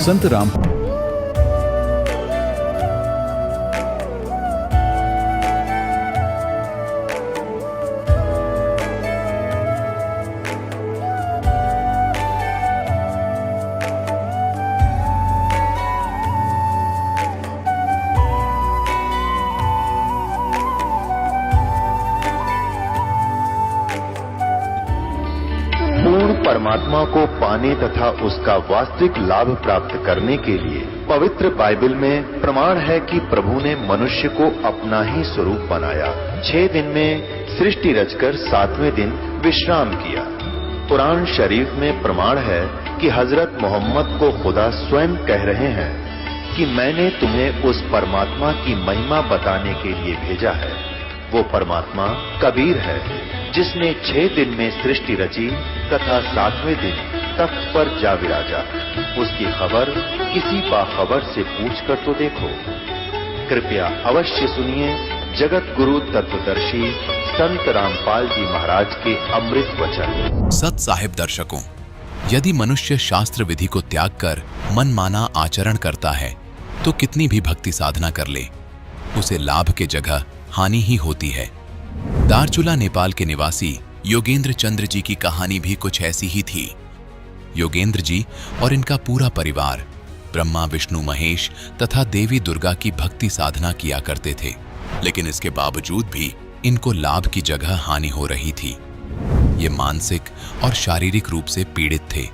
संत राम परमात्मा को पाने तथा उसका वास्तविक लाभ प्राप्त करने के लिए पवित्र बाइबल में प्रमाण है कि प्रभु ने मनुष्य को अपना ही स्वरूप बनाया। 6 दिन में सृष्टि रचकर 7वें दिन विश्राम किया। कुरान शरीफ में प्रमाण है कि हजरत मोहम्मद को खुदा स्वयं कह रहे हैं कि मैंने तुम्हें उस परमात्मा की महिमा बताने के लिए भेजा है। वो परमात्मा कबीर है जिसने 6 दिन में सृष्टि रची तथा 7वें दिन तख्त पर जा विराजा। उसकी खबर किसी बाखबर से पूछकर तो देखो। कृपया अवश्य सुनिए जगत गुरु तत्वदर्शी संत रामपाल जी महाराज के अमृत वचन। सत साहिब दर्शकों, यदि मनुष्य शास्त्र विधि को त्याग कर मनमाना आचरण करता है तो कितनी भी भक्ति साधना कर ले, उसे लाभ के जगह हानि ही होती है। दारचूला नेपाल के निवासी योगेंद्र चंद्र जी की कहानी भी कुछ ऐसी ही थी। योगेंद्र जी और इनका पूरा परिवार ब्रह्मा विष्णु महेश तथा देवी दुर्गा की भक्ति साधना किया करते थे, लेकिन इसके बावजूद भी इनको लाभ की जगह हानि हो रही थी। ये मानसिक और शारीरिक रूप से पीड़ित थे।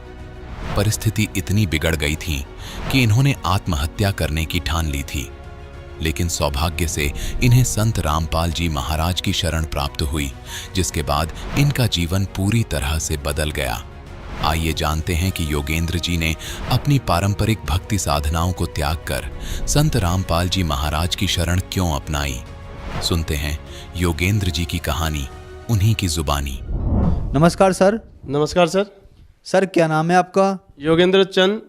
परिस्थिति इतनी बिगड़ गई थी कि इन्होंने आत्महत्या करने की ठान ली थी, लेकिन सौभाग्य से इन्हें संत रामपाल जी महाराज की शरण प्राप्त हुई, जिसके बाद इनका जीवन पूरी तरह से बदल गया। आइए जानते हैं कि योगेंद्र जी ने अपनी पारंपरिक भक्ति साधनाओं को त्याग कर संत रामपाल जी महाराज की शरण क्यों अपनाई। सुनते हैं योगेंद्र जी की कहानी उन्हीं की जुबानी। नमस्कार सर। नमस्कार सर। सर क्या नाम है आपका? योगेंद्र चंद।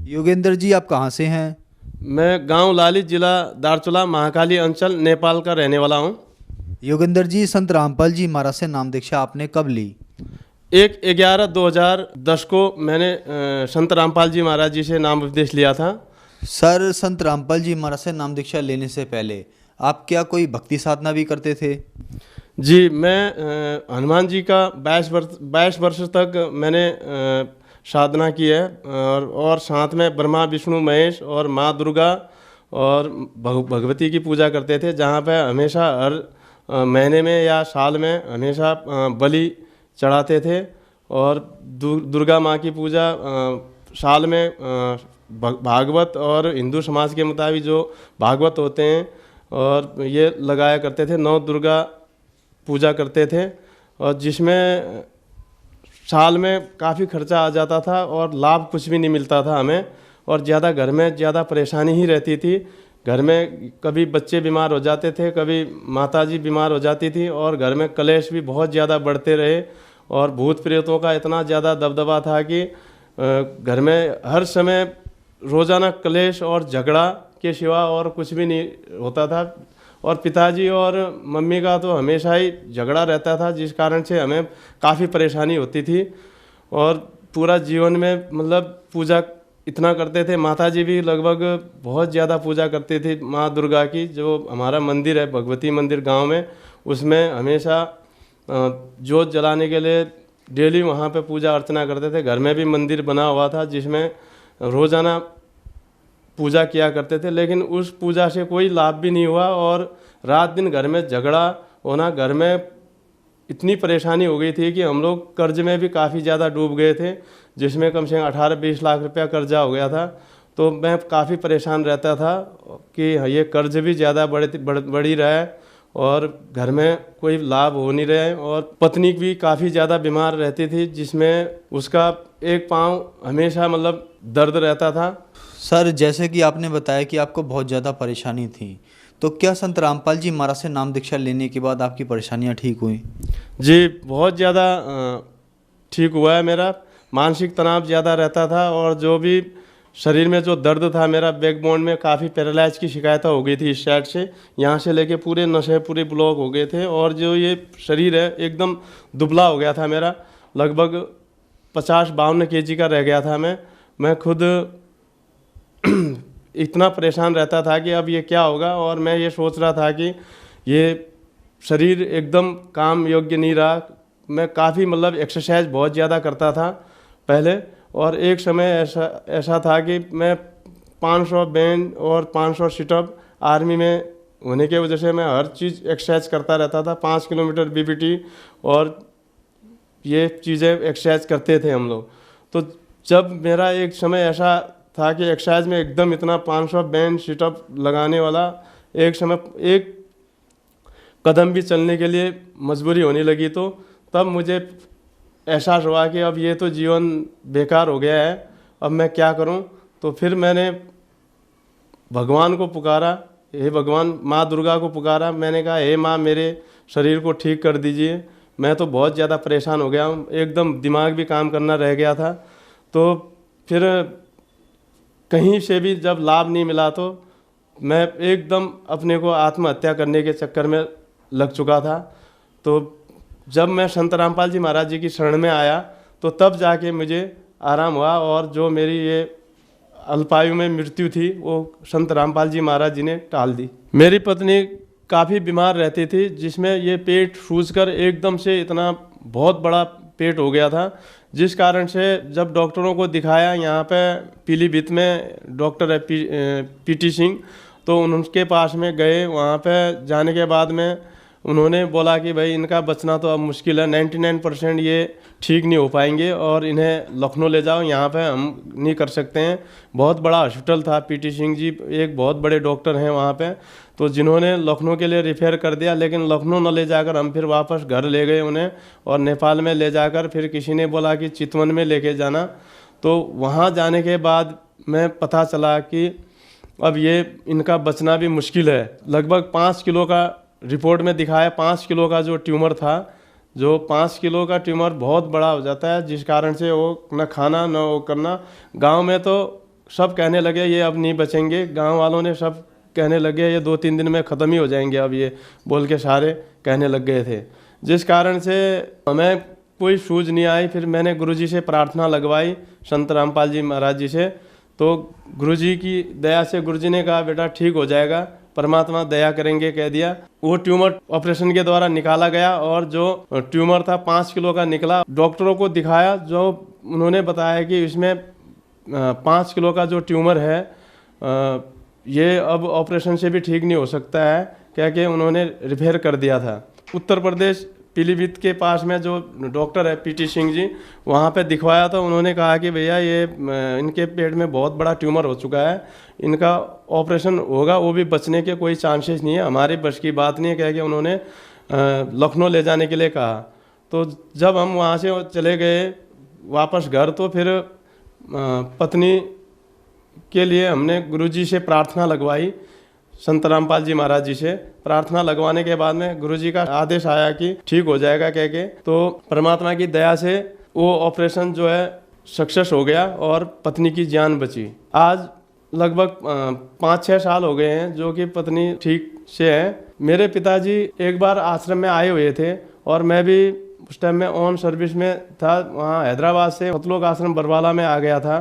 योगेंद्र जी आप कहाँ से हैं? मैं गांव लाली, जिला दारचूला, महाकाली अंचल, नेपाल का रहने वाला हूं। योगेंद्र जी, संत रामपाल जी महाराज से नाम दीक्षा आपने कब ली? 1/11/2010 को मैंने संत रामपाल जी महाराज जी से नाम उपदेश लिया था। सर, संत रामपाल जी महाराज से नाम दीक्षा लेने से पहले आप क्या कोई भक्ति साधना भी करते थे? जी, मैं हनुमान जी का 22 वर्ष तक मैंने साधना की है, और साथ में ब्रह्मा विष्णु महेश और माँ दुर्गा और भगवती की पूजा करते थे, जहाँ पे हमेशा हर महीने में या साल में हमेशा बलि चढ़ाते थे। और दुर्गा माँ की पूजा साल में भागवत और हिंदू समाज के मुताबिक जो भागवत होते हैं और ये लगाया करते थे। 9 दुर्गा पूजा करते थे, और जिसमें साल में काफ़ी खर्चा आ जाता था और लाभ कुछ भी नहीं मिलता था हमें, और ज़्यादा घर में ज़्यादा परेशानी ही रहती थी। घर में कभी बच्चे बीमार हो जाते थे, कभी माताजी बीमार हो जाती थी, और घर में कलेश भी बहुत ज़्यादा बढ़ते रहे, और भूत प्रेतों का इतना ज़्यादा दबदबा था कि घर में हर समय रोज़ाना कलेश और झगड़ा के सिवा और कुछ भी नहीं होता था। और पिताजी और मम्मी का तो हमेशा ही झगड़ा रहता था, जिस कारण से हमें काफ़ी परेशानी होती थी। और पूरा जीवन में मतलब पूजा इतना करते थे। माताजी भी लगभग बहुत ज़्यादा पूजा करती थी माँ दुर्गा की। जो हमारा मंदिर है भगवती मंदिर गांव में, उसमें हमेशा जोत जलाने के लिए डेली वहाँ पे पूजा अर्चना करते थे। घर में भी मंदिर बना हुआ था जिसमें रोज़ाना पूजा किया करते थे, लेकिन उस पूजा से कोई लाभ भी नहीं हुआ, और रात दिन घर में झगड़ा होना। घर में इतनी परेशानी हो गई थी कि हम लोग कर्ज में भी काफ़ी ज़्यादा डूब गए थे, जिसमें कम से कम 18-20 लाख रुपया कर्जा हो गया था। तो मैं काफ़ी परेशान रहता था कि ये कर्ज भी ज़्यादा बढ़ी रहा है और घर में कोई लाभ हो नहीं रहे हैं। और पत्नी भी काफ़ी ज़्यादा बीमार रहती थी, जिसमें उसका एक पाँव हमेशा मतलब दर्द रहता था। सर, जैसे कि आपने बताया कि आपको बहुत ज़्यादा परेशानी थी, तो क्या संत रामपाल जी महाराज से नाम दीक्षा लेने के बाद आपकी परेशानियां ठीक हुई? जी, बहुत ज़्यादा ठीक हुआ है। मेरा मानसिक तनाव ज़्यादा रहता था, और जो भी शरीर में जो दर्द था, मेरा बैकबोन में काफ़ी पैरालाइज की शिकायत हो गई थी। इस साइड से यहाँ से लेके पूरे नसें पूरे ब्लॉक हो गए थे, और जो ये शरीर है एकदम दुबला हो गया था मेरा। लगभग 50-52 kg का रह गया था मैं खुद इतना परेशान रहता था कि अब ये क्या होगा। और मैं ये सोच रहा था कि ये शरीर एकदम काम योग्य नहीं रहा। मैं काफ़ी मतलब एक्सरसाइज बहुत ज़्यादा करता था पहले, और एक समय ऐसा था कि मैं 500 बेंच और 500 सिटअप आर्मी में होने की वजह से मैं हर चीज़ एक्सरसाइज करता रहता था। 5 किलोमीटर बीबीटी और ये चीज़ें एक्सरसाइज करते थे हम लोग। तो जब मेरा एक समय ऐसा था कि एक्सरसाइज में एकदम इतना 500 बेंच सिटअप लगाने वाला, एक समय एक कदम भी चलने के लिए मजबूरी होने लगी, तो तब मुझे एहसास हुआ कि अब ये तो जीवन बेकार हो गया है, अब मैं क्या करूं। तो फिर मैंने भगवान को पुकारा, हे भगवान, माँ दुर्गा को पुकारा। मैंने कहा, हे माँ, मेरे शरीर को ठीक कर दीजिए, मैं तो बहुत ज़्यादा परेशान हो गया हूँ, एकदम दिमाग भी काम करना रह गया था। तो फिर कहीं से भी जब लाभ नहीं मिला तो मैं एकदम अपने को आत्महत्या करने के चक्कर में लग चुका था। तो जब मैं संत रामपाल जी महाराज जी की शरण में आया तो तब जाके मुझे आराम हुआ, और जो मेरी ये अल्पायु में मृत्यु थी वो संत रामपाल जी महाराज जी ने टाल दी। मेरी पत्नी काफ़ी बीमार रहती थी, जिसमें ये पेट सूजकर एकदम से इतना बहुत बड़ा पेट हो गया था, जिस कारण से जब डॉक्टरों को दिखाया, यहाँ पे पीलीभीत में डॉक्टर है पीटी सिंह, तो उनके पास में गए। वहाँ पे जाने के बाद में उन्होंने बोला कि भाई इनका बचना तो अब मुश्किल है, 99% ये ठीक नहीं हो पाएंगे और इन्हें लखनऊ ले जाओ, यहाँ पे हम नहीं कर सकते हैं। बहुत बड़ा हॉस्पिटल था, पीटी सिंह जी एक बहुत बड़े डॉक्टर हैं वहाँ पे, तो जिन्होंने लखनऊ के लिए रिफ़ेयर कर दिया। लेकिन लखनऊ न ले जाकर हम फिर वापस घर ले गए उन्हें, और नेपाल में ले जाकर फिर किसी ने बोला कि चितवन में लेके जाना। तो वहाँ जाने के बाद मैं पता चला कि अब ये इनका बचना भी मुश्किल है। लगभग 5 किलो का रिपोर्ट में दिखाया, 5 किलो का जो ट्यूमर था, जो 5 किलो का ट्यूमर बहुत बड़ा हो जाता है, जिस कारण से वो न खाना न वो करना। गांव में तो सब कहने लगे ये अब नहीं बचेंगे, गांव वालों ने सब कहने लगे ये 2-3 दिन में ख़त्म ही हो जाएंगे, अब ये बोल के सारे कहने लग गए थे, जिस कारण से हमें कोई सूझ नहीं आई। फिर मैंने गुरुजी से प्रार्थना लगवाई, संत रामपाल जी महाराज जी से। तो गुरुजी की दया से गुरुजी ने कहा बेटा ठीक हो जाएगा, परमात्मा दया करेंगे कह दिया। वो ट्यूमर ऑपरेशन के द्वारा निकाला गया, और जो ट्यूमर था 5 किलो का निकला। डॉक्टरों को दिखाया, जो उन्होंने बताया कि इसमें 5 किलो का जो ट्यूमर है ये अब ऑपरेशन से भी ठीक नहीं हो सकता है, क्या कि उन्होंने रिफेयर कर दिया था। उत्तर प्रदेश पीलीभीत के पास में जो डॉक्टर है पीटी सिंह जी, वहाँ पे दिखवाया तो उन्होंने कहा कि भैया ये इनके पेट में बहुत बड़ा ट्यूमर हो चुका है, इनका ऑपरेशन होगा, वो भी बचने के कोई चांसेस नहीं है, हमारी बस की बात नहीं है, कह के उन्होंने लखनऊ ले जाने के लिए कहा। तो जब हम वहाँ से चले गए वापस घर, तो फिर पत्नी के लिए हमने गुरुजी से प्रार्थना लगवाई, संत रामपाल जी महाराज जी से। प्रार्थना लगवाने के बाद में गुरुजी का आदेश आया कि ठीक हो जाएगा कह के। तो परमात्मा की दया से वो ऑपरेशन जो है सक्सेस हो गया और पत्नी की जान बची। आज लगभग 5-6 साल हो गए हैं जो कि पत्नी ठीक से है। मेरे पिताजी एक बार आश्रम में आए हुए थे, और मैं भी उस टाइम में ऑन सर्विस में था, वहाँ हैदराबाद से मतलोक आश्रम बरवाला में आ गया था।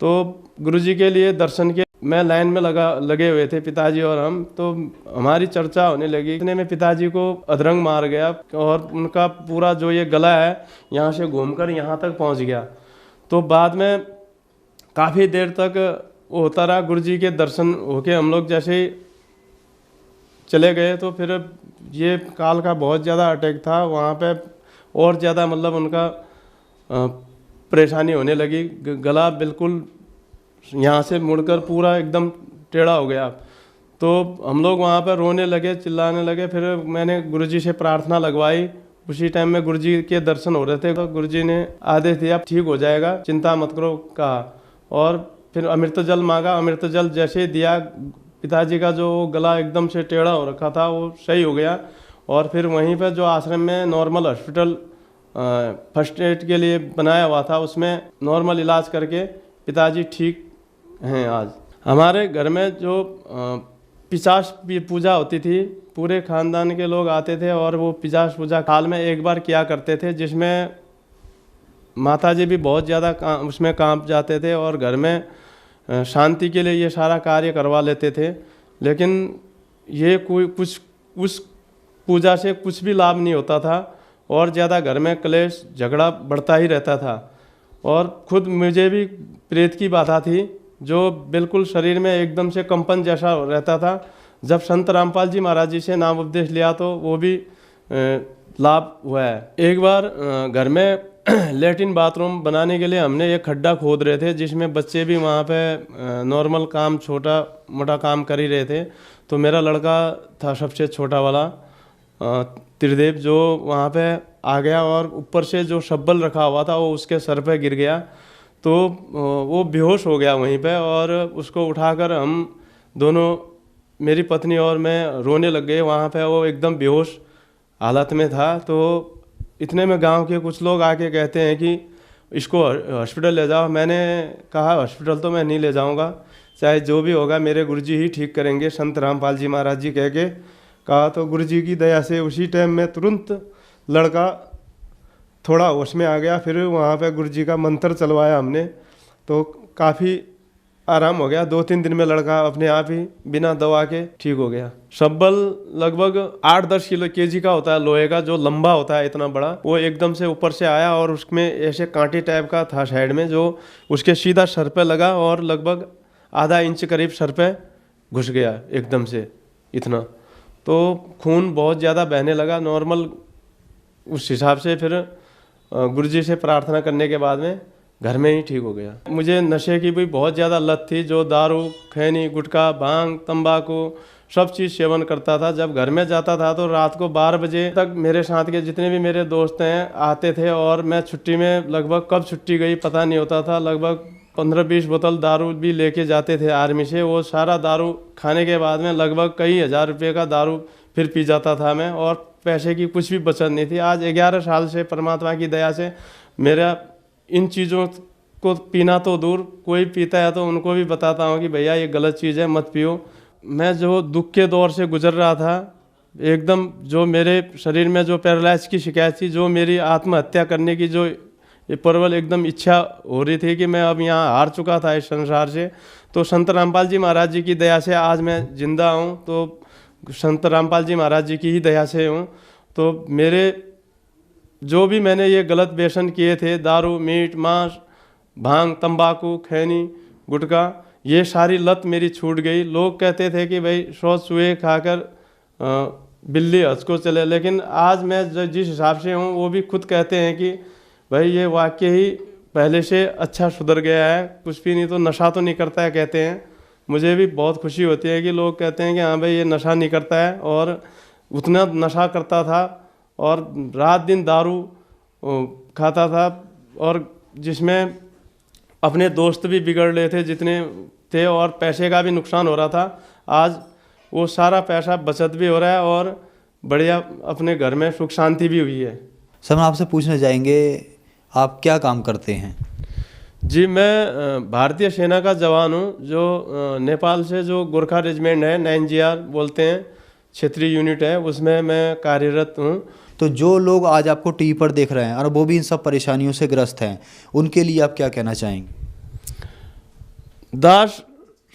तो गुरुजी के लिए दर्शन के मैं लाइन में लगे हुए थे पिताजी और हम। तो हमारी चर्चा होने लगी, इतने में पिताजी को अधरंग मार गया, और उनका पूरा जो ये गला है यहाँ से घूमकर यहाँ तक पहुँच गया। तो बाद में काफ़ी देर तक होता रहा। गुरुजी के दर्शन होके हम लोग जैसे ही चले गए, तो फिर ये काल का बहुत ज़्यादा अटैक था वहाँ पे, और ज़्यादा मतलब उनका परेशानी होने लगी। गला बिल्कुल यहाँ से मुड़कर पूरा एकदम टेढ़ा हो गया। तो हम लोग वहाँ पर रोने लगे, चिल्लाने लगे। फिर मैंने गुरुजी से प्रार्थना लगवाई। उसी टाइम में गुरुजी के दर्शन हो रहे थे, तो गुरुजी ने आदेश दिया ठीक हो जाएगा, चिंता मत करो कहा। और फिर अमृत जल मांगा। अमृत जल जैसे ही दिया, पिताजी का जो गला एकदम से टेढ़ा हो रखा था वो सही हो गया। और फिर वहीं पर जो आश्रम में नॉर्मल हॉस्पिटल फर्स्ट एड के लिए बनाया हुआ था, उसमें नॉर्मल इलाज करके पिताजी ठीक हैं आज। हमारे घर में जो पिशाच पूजा होती थी, पूरे खानदान के लोग आते थे, और वो पिशाच पूजा साल में एक बार किया करते थे, जिसमें माताजी भी बहुत ज़्यादा उसमें कांप जाते थे, और घर में शांति के लिए ये सारा कार्य करवा लेते थे। लेकिन ये कोई कुछ उस पूजा से कुछ भी लाभ नहीं होता था और ज़्यादा घर में क्लेश झगड़ा बढ़ता ही रहता था। और खुद मुझे भी प्रेत की बाधा थी जो बिल्कुल शरीर में एकदम से कंपन जैसा रहता था। जब संत रामपाल जी महाराज जी से नाम उपदेश लिया तो वो भी लाभ हुआ है। एक बार घर में लेट्रिन बाथरूम बनाने के लिए हमने एक खड्डा खोद रहे थे, जिसमें बच्चे भी वहाँ पे नॉर्मल काम छोटा मोटा काम कर ही रहे थे। तो मेरा लड़का था सबसे छोटा वाला त्रिदेव, जो वहाँ पे आ गया और ऊपर से जो शब्बल रखा हुआ था वो उसके सर पे गिर गया। तो वो बेहोश हो गया वहीं पे, और उसको उठाकर हम दोनों, मेरी पत्नी और मैं, रोने लग गए। वहाँ पे वो एकदम बेहोश हालत में था। तो इतने में गांव के कुछ लोग आके कहते हैं कि इसको हॉस्पिटल ले जाओ। मैंने कहा हॉस्पिटल तो मैं नहीं ले जाऊंगा, चाहे जो भी होगा मेरे गुरुजी ही ठीक करेंगे, संत रामपाल जी महाराज जी कह के कहा। तो गुरुजी की दया से उसी टाइम में तुरंत लड़का थोड़ा होश में आ गया। फिर वहाँ पे गुरुजी का मंत्र चलवाया हमने, तो काफ़ी आराम हो गया। 2-3 दिन में लड़का अपने आप ही बिना दवा के ठीक हो गया। शब्बल लगभग 8-10 केजी का होता है, लोहे का, जो लंबा होता है इतना बड़ा। वो एकदम से ऊपर से आया और उसमें ऐसे कांटे टाइप का था साइड में, जो उसके सीधा सर पे लगा और लगभग आधा इंच करीब सर पे घुस गया एकदम से इतना। तो खून बहुत ज़्यादा बहने लगा नॉर्मल। उस हिसाब से फिर गुरुजी से प्रार्थना करने के बाद में घर में ही ठीक हो गया। मुझे नशे की भी बहुत ज़्यादा लत थी, जो दारू, खैनी, गुटखा, भांग, तंबाकू सब चीज़ सेवन करता था। जब घर में जाता था तो रात को 12 बजे तक मेरे साथ के जितने भी मेरे दोस्त हैं आते थे, और मैं छुट्टी में लगभग कब छुट्टी गई पता नहीं होता था, लगभग 15-20 बोतल दारू भी लेके जाते थे आर्मी से। वो सारा दारू खाने के बाद में लगभग कई हज़ार रुपये का दारू फिर पी जाता था मैं, और पैसे की कुछ भी बचत नहीं थी। आज 11 साल से परमात्मा की दया से मेरा इन चीज़ों को पीना तो दूर, कोई पीता है तो उनको भी बताता हूँ कि भैया ये गलत चीज़ है, मत पियो। मैं जो दुख के दौर से गुजर रहा था, एकदम जो मेरे शरीर में जो पैरालाइज की शिकायत थी, जो मेरी आत्महत्या करने की जो प्रबल एकदम इच्छा हो रही थी कि मैं अब यहाँ हार चुका था इस संसार से, तो संत रामपाल जी महाराज जी की दया से आज मैं जिंदा हूँ। तो संत रामपाल जी महाराज जी की ही दया से हूँ। तो मेरे जो भी मैंने ये गलत व्यसन किए थे, दारू, मीट, मांस, भांग, तंबाकू, खैनी, गुटखा, ये सारी लत मेरी छूट गई। लोग कहते थे कि भाई 100 चूहे खाकर बिल्ली हंस को चले, लेकिन आज मैं जिस हिसाब से हूँ वो भी खुद कहते हैं कि भाई ये वाक्य ही पहले से अच्छा सुधर गया है, कुछ भी नहीं तो नशा तो नहीं करता है कहते हैं। मुझे भी बहुत खुशी होती है कि लोग कहते हैं कि हाँ भाई ये नशा नहीं करता है, और उतना नशा करता था और रात दिन दारू खाता था, और जिसमें अपने दोस्त भी बिगड़ रहे थे जितने थे, और पैसे का भी नुकसान हो रहा था। आज वो सारा पैसा बचत भी हो रहा है और बढ़िया अपने घर में सुख शांति भी हुई है। सर हम आपसे पूछना चाहेंगे, आप क्या काम करते हैं? जी, मैं भारतीय सेना का जवान हूँ, जो नेपाल से जो गोरखा रेजिमेंट है, 9GR बोलते हैं, क्षेत्रीय यूनिट है, उसमें मैं कार्यरत हूँ। तो जो लोग आज आपको टीवी पर देख रहे हैं और वो भी इन सब परेशानियों से ग्रस्त हैं, उनके लिए आप क्या कहना चाहेंगे? दास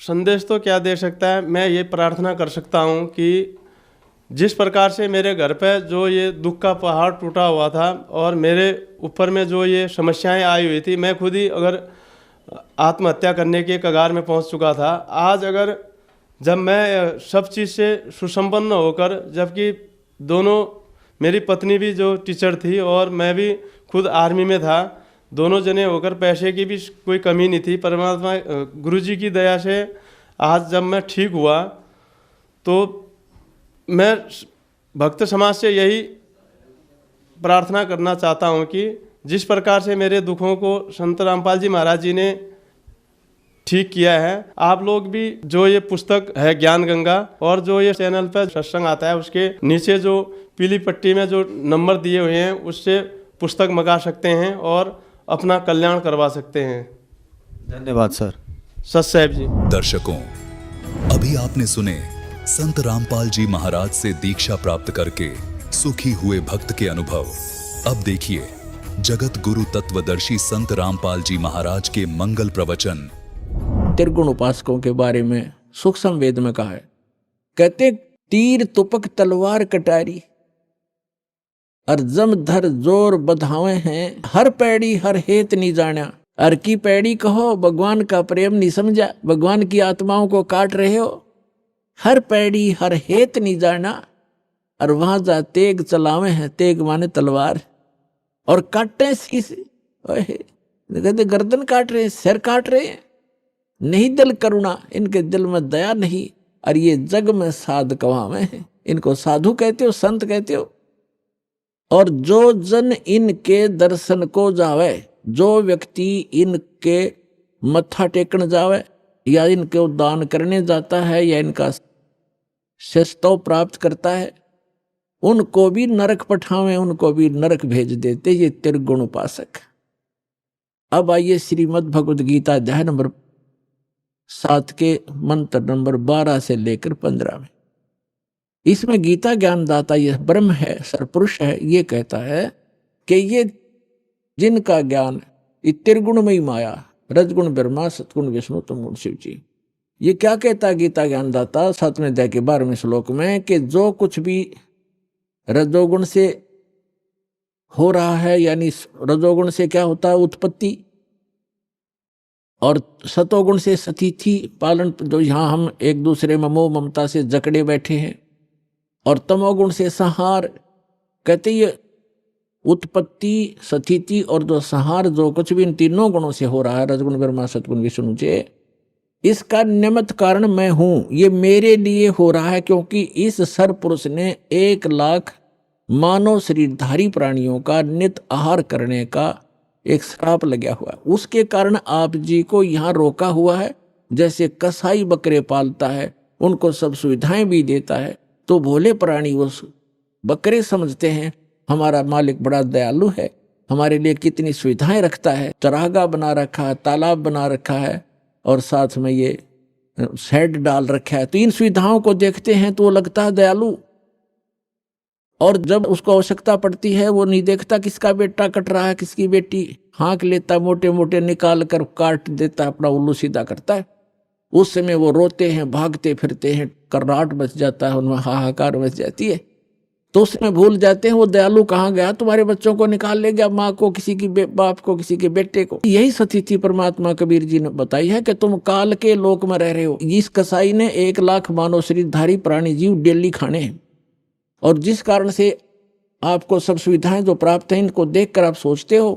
संदेश तो क्या दे सकता है, मैं ये प्रार्थना कर सकता हूँ कि जिस प्रकार से मेरे घर पे जो ये दुख का पहाड़ टूटा हुआ था और मेरे ऊपर में जो ये समस्याएं आई हुई थी, मैं खुद ही अगर आत्महत्या करने के कगार में पहुंच चुका था। आज अगर जब मैं सब चीज़ से सुसंपन्न होकर, जबकि दोनों, मेरी पत्नी भी जो टीचर थी और मैं भी खुद आर्मी में था, दोनों जने होकर पैसे की भी कोई कमी नहीं थी। परमात्मा गुरुजी की दया से आज जब मैं ठीक हुआ, तो मैं भक्त समाज से यही प्रार्थना करना चाहता हूँ कि जिस प्रकार से मेरे दुखों को संत रामपाल जी महाराज जी ने ठीक किया है, आप लोग भी जो ये पुस्तक है ज्ञान गंगा, और जो ये चैनल पर सत्संग आता है उसके नीचे जो पीली पट्टी में जो नंबर दिए हुए हैं, उससे पुस्तक मंगा सकते हैं और अपना कल्याण करवा सकते हैं। धन्यवाद सर। सतसाहिब जी। दर्शकों, अभी आपने सुने संत रामपाल जी महाराज से दीक्षा प्राप्त करके सुखी हुए भक्त के अनुभव। अब देखिए जगत गुरु तत्वदर्शी संत रामपाल जी महाराज के मंगल प्रवचन। त्रिगुण उपासकों के बारे में सूक्ष्म वेद में कहा है। कहते तीर तुपक तलवार कटारी और जम धर जोर बधावे हैं, हर पैड़ी हर हेत नहीं जाना। हर की पैड़ी कहो भगवान का प्रेम नहीं समझा, भगवान की आत्माओं को काट रहे हो। हर पैड़ी हर हेत नहीं जाना, और वहां जा तेग चलावे हैं, तेग माने तलवार, और काटे शीश, कहते गर्दन काट रहे हैं, सिर काट रहे हैं। नहीं दिल करुणा, इनके दिल में दया नहीं, और ये जग में साध कवावे हैं। इनको साधु कहते हो, संत कहते हो। और जो जन इनके दर्शन को जावे, जो व्यक्ति इनके मत्था टेकन जावे, या इनको दान करने जाता है, या इनका शिष्टो प्राप्त करता है, उनको भी नरक पठावे, उनको भी नरक भेज देते ये त्रिगुण उपासक। अब आइए श्रीमद् भगवद गीता अध्याय नंबर 7 के मंत्र नंबर 12 से लेकर 15 में। इसमें गीता ज्ञानदाता ये ब्रह्म है, सरपुरुष है, ये कहता है कि ये जिनका ज्ञान त्रिगुणमयी माया, रजगुण ब्रह्मा, सतगुण विष्णु, तमगुण शिव जी, ये क्या कहता है गीता ज्ञानदाता 7वें अध्याय के 12वें श्लोक में, कि जो कुछ भी रजोगुण से हो रहा है, यानी रजोगुण से क्या होता है उत्पत्ति, और सतोगुण से स्थिति पालन, जो यहाँ हम एक दूसरे में मोह ममता से जकड़े बैठे हैं, और तमोगुण से संहार, कहते ये उत्पत्ति स्थिति और जो संहार, जो कुछ भी इन तीनों गुणों से हो रहा है, रजगुण ब्रह्मा सतगुण विष्णु से, इसका निमित्त कारण मैं हूं। ये मेरे लिए हो रहा है, क्योंकि इस सरपुरुष ने 1 लाख मानव शरीरधारी प्राणियों का नित आहार करने का एक श्राप लगा हुआ है। उसके कारण आप जी को यहाँ रोका हुआ है। जैसे कसाई बकरे पालता है, उनको सब सुविधाएं भी देता है, तो भोले प्राणी वो बकरे समझते हैं हमारा मालिक बड़ा दयालु है, हमारे लिए कितनी सुविधाएं रखता है, चरागाह बना रखा है, तालाब बना रखा है, और साथ में ये शेड डाल रखा है। तो इन सुविधाओं को देखते हैं तो वो लगता है दयालु, और जब उसको आवश्यकता पड़ती है वो नहीं देखता किसका बेटा कट रहा है, किसकी बेटी, हाँक लेता, मोटे मोटे निकाल कर काट देता, अपना उल्लू सीधा करता है। उस समय वो रोते हैं, भागते फिरते हैं, कर्राट मच जाता है, उनमें हाहाकार मच जाती है। तो उसमें भूल जाते हैं वो दयालु कहाँ गया, तुम्हारे बच्चों को निकाल ले गया, माँ को, किसी की बाप को, किसी के बेटे को। यही स्थिति परमात्मा कबीर जी ने बताई है कि तुम काल के लोक में रह रहे हो। इस कसाई ने 1 लाख मानव शरीरधारी प्राणी जीव डेली खाने हैं, और जिस कारण से आपको सब सुविधाएं जो प्राप्त हैं, इनको देखकर आप सोचते हो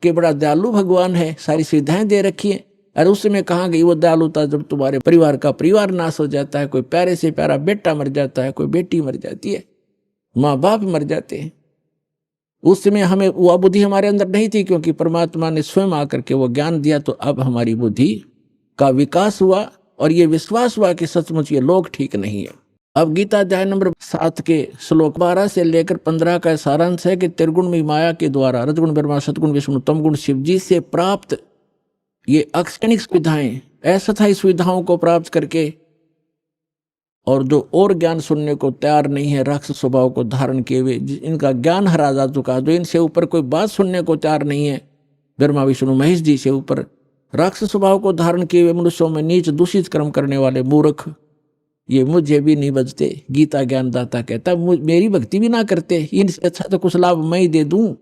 कि बड़ा दयालु भगवान है, सारी सुविधाएं दे रखी है। और उस समय कहाँ गई वो दयालुता, जब तुम्हारे परिवार का परिवार नाश हो जाता है, कोई प्यारे से प्यारा बेटा मर जाता है, कोई बेटी मर जाती है, माँ बाप मर जाते हैं। उस समय हमें वो बुद्धि हमारे अंदर नहीं थी, क्योंकि परमात्मा ने स्वयं आकर के वो ज्ञान दिया, तो अब हमारी बुद्धि का विकास हुआ, और ये विश्वास हुआ कि सचमुच ये लोग ठीक नहीं है। अब गीता अध्याय नंबर 7 के श्लोक 12 से लेकर 15 का सारांश है कि त्रिगुणमयी माया के द्वारा रजगुण ब्रह्मा सतगुण विष्णु तमगुण शिव जी से प्राप्त ये अक्षणिक सुविधाएं, अस्थायी सुविधाओं को प्राप्त करके, और जो और ज्ञान सुनने को तैयार नहीं है, राक्षस स्वभाव को धारण किए हुए, इनका ज्ञान हरा जा चुका, जो इनसे ऊपर कोई बात सुनने को तैयार नहीं है, ब्रह्मा विष्णु महेश जी से ऊपर राक्षस स्वभाव को धारण किए हुए मनुष्यों में नीच दूषित कर्म करने वाले मूर्ख, ये मुझे भी नहीं बचते। गीता ज्ञानदाता कहता मेरी भक्ति भी ना करते, इनसे अच्छा तो कुछ लाभ मैं ही दे दूं।